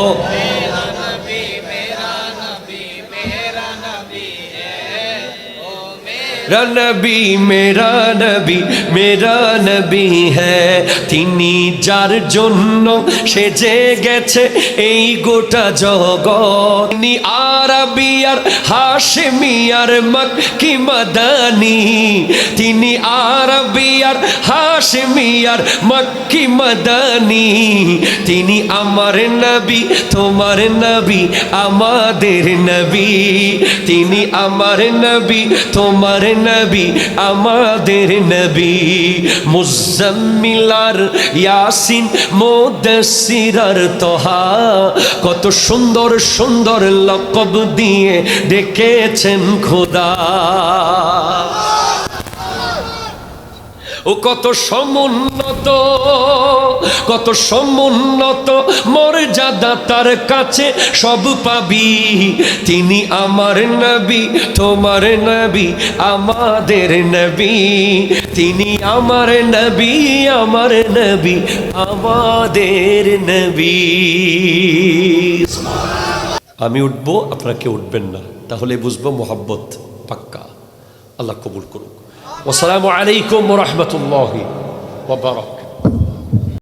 नबी मेरा नबी मेरा नबी है, তিনি যার জন্য সেজে গেছে এই গোটা জগৎ, তিনি আরবি আর হাশমি আর মক্কি মাদানী, তিনি আরবি আর হাশমি আর মক্কি মাদানী, তিনি আমার নবী তোমার নবী আমাদের নবী, তিনি আমার নবী তোমার নবী আমাদের নবী, মুজাম্মিল আর ইয়াসিন মুদাসসির আর তোহা, কত সুন্দর সুন্দর লকব দিয়ে ডেকেছেন খোদা, ও কত সমুন্নত কত সমুন্নত মর্যাদা তার কাছে সব পাবি, তিনি আমার নবী তোমার নবী আমাদের নবী, তিনি আমার নবী আমাদের নবী। আমি উঠবো, আপনারা কেউ উঠবেন না, তাহলে বুঝবো মোহাব্বত পাক্কা। আল্লাহ কবুল করুক। আসসালামু আলাইকুম ওয়া রাহমাতুল্লাহি ওয়া বারাকাতুহু।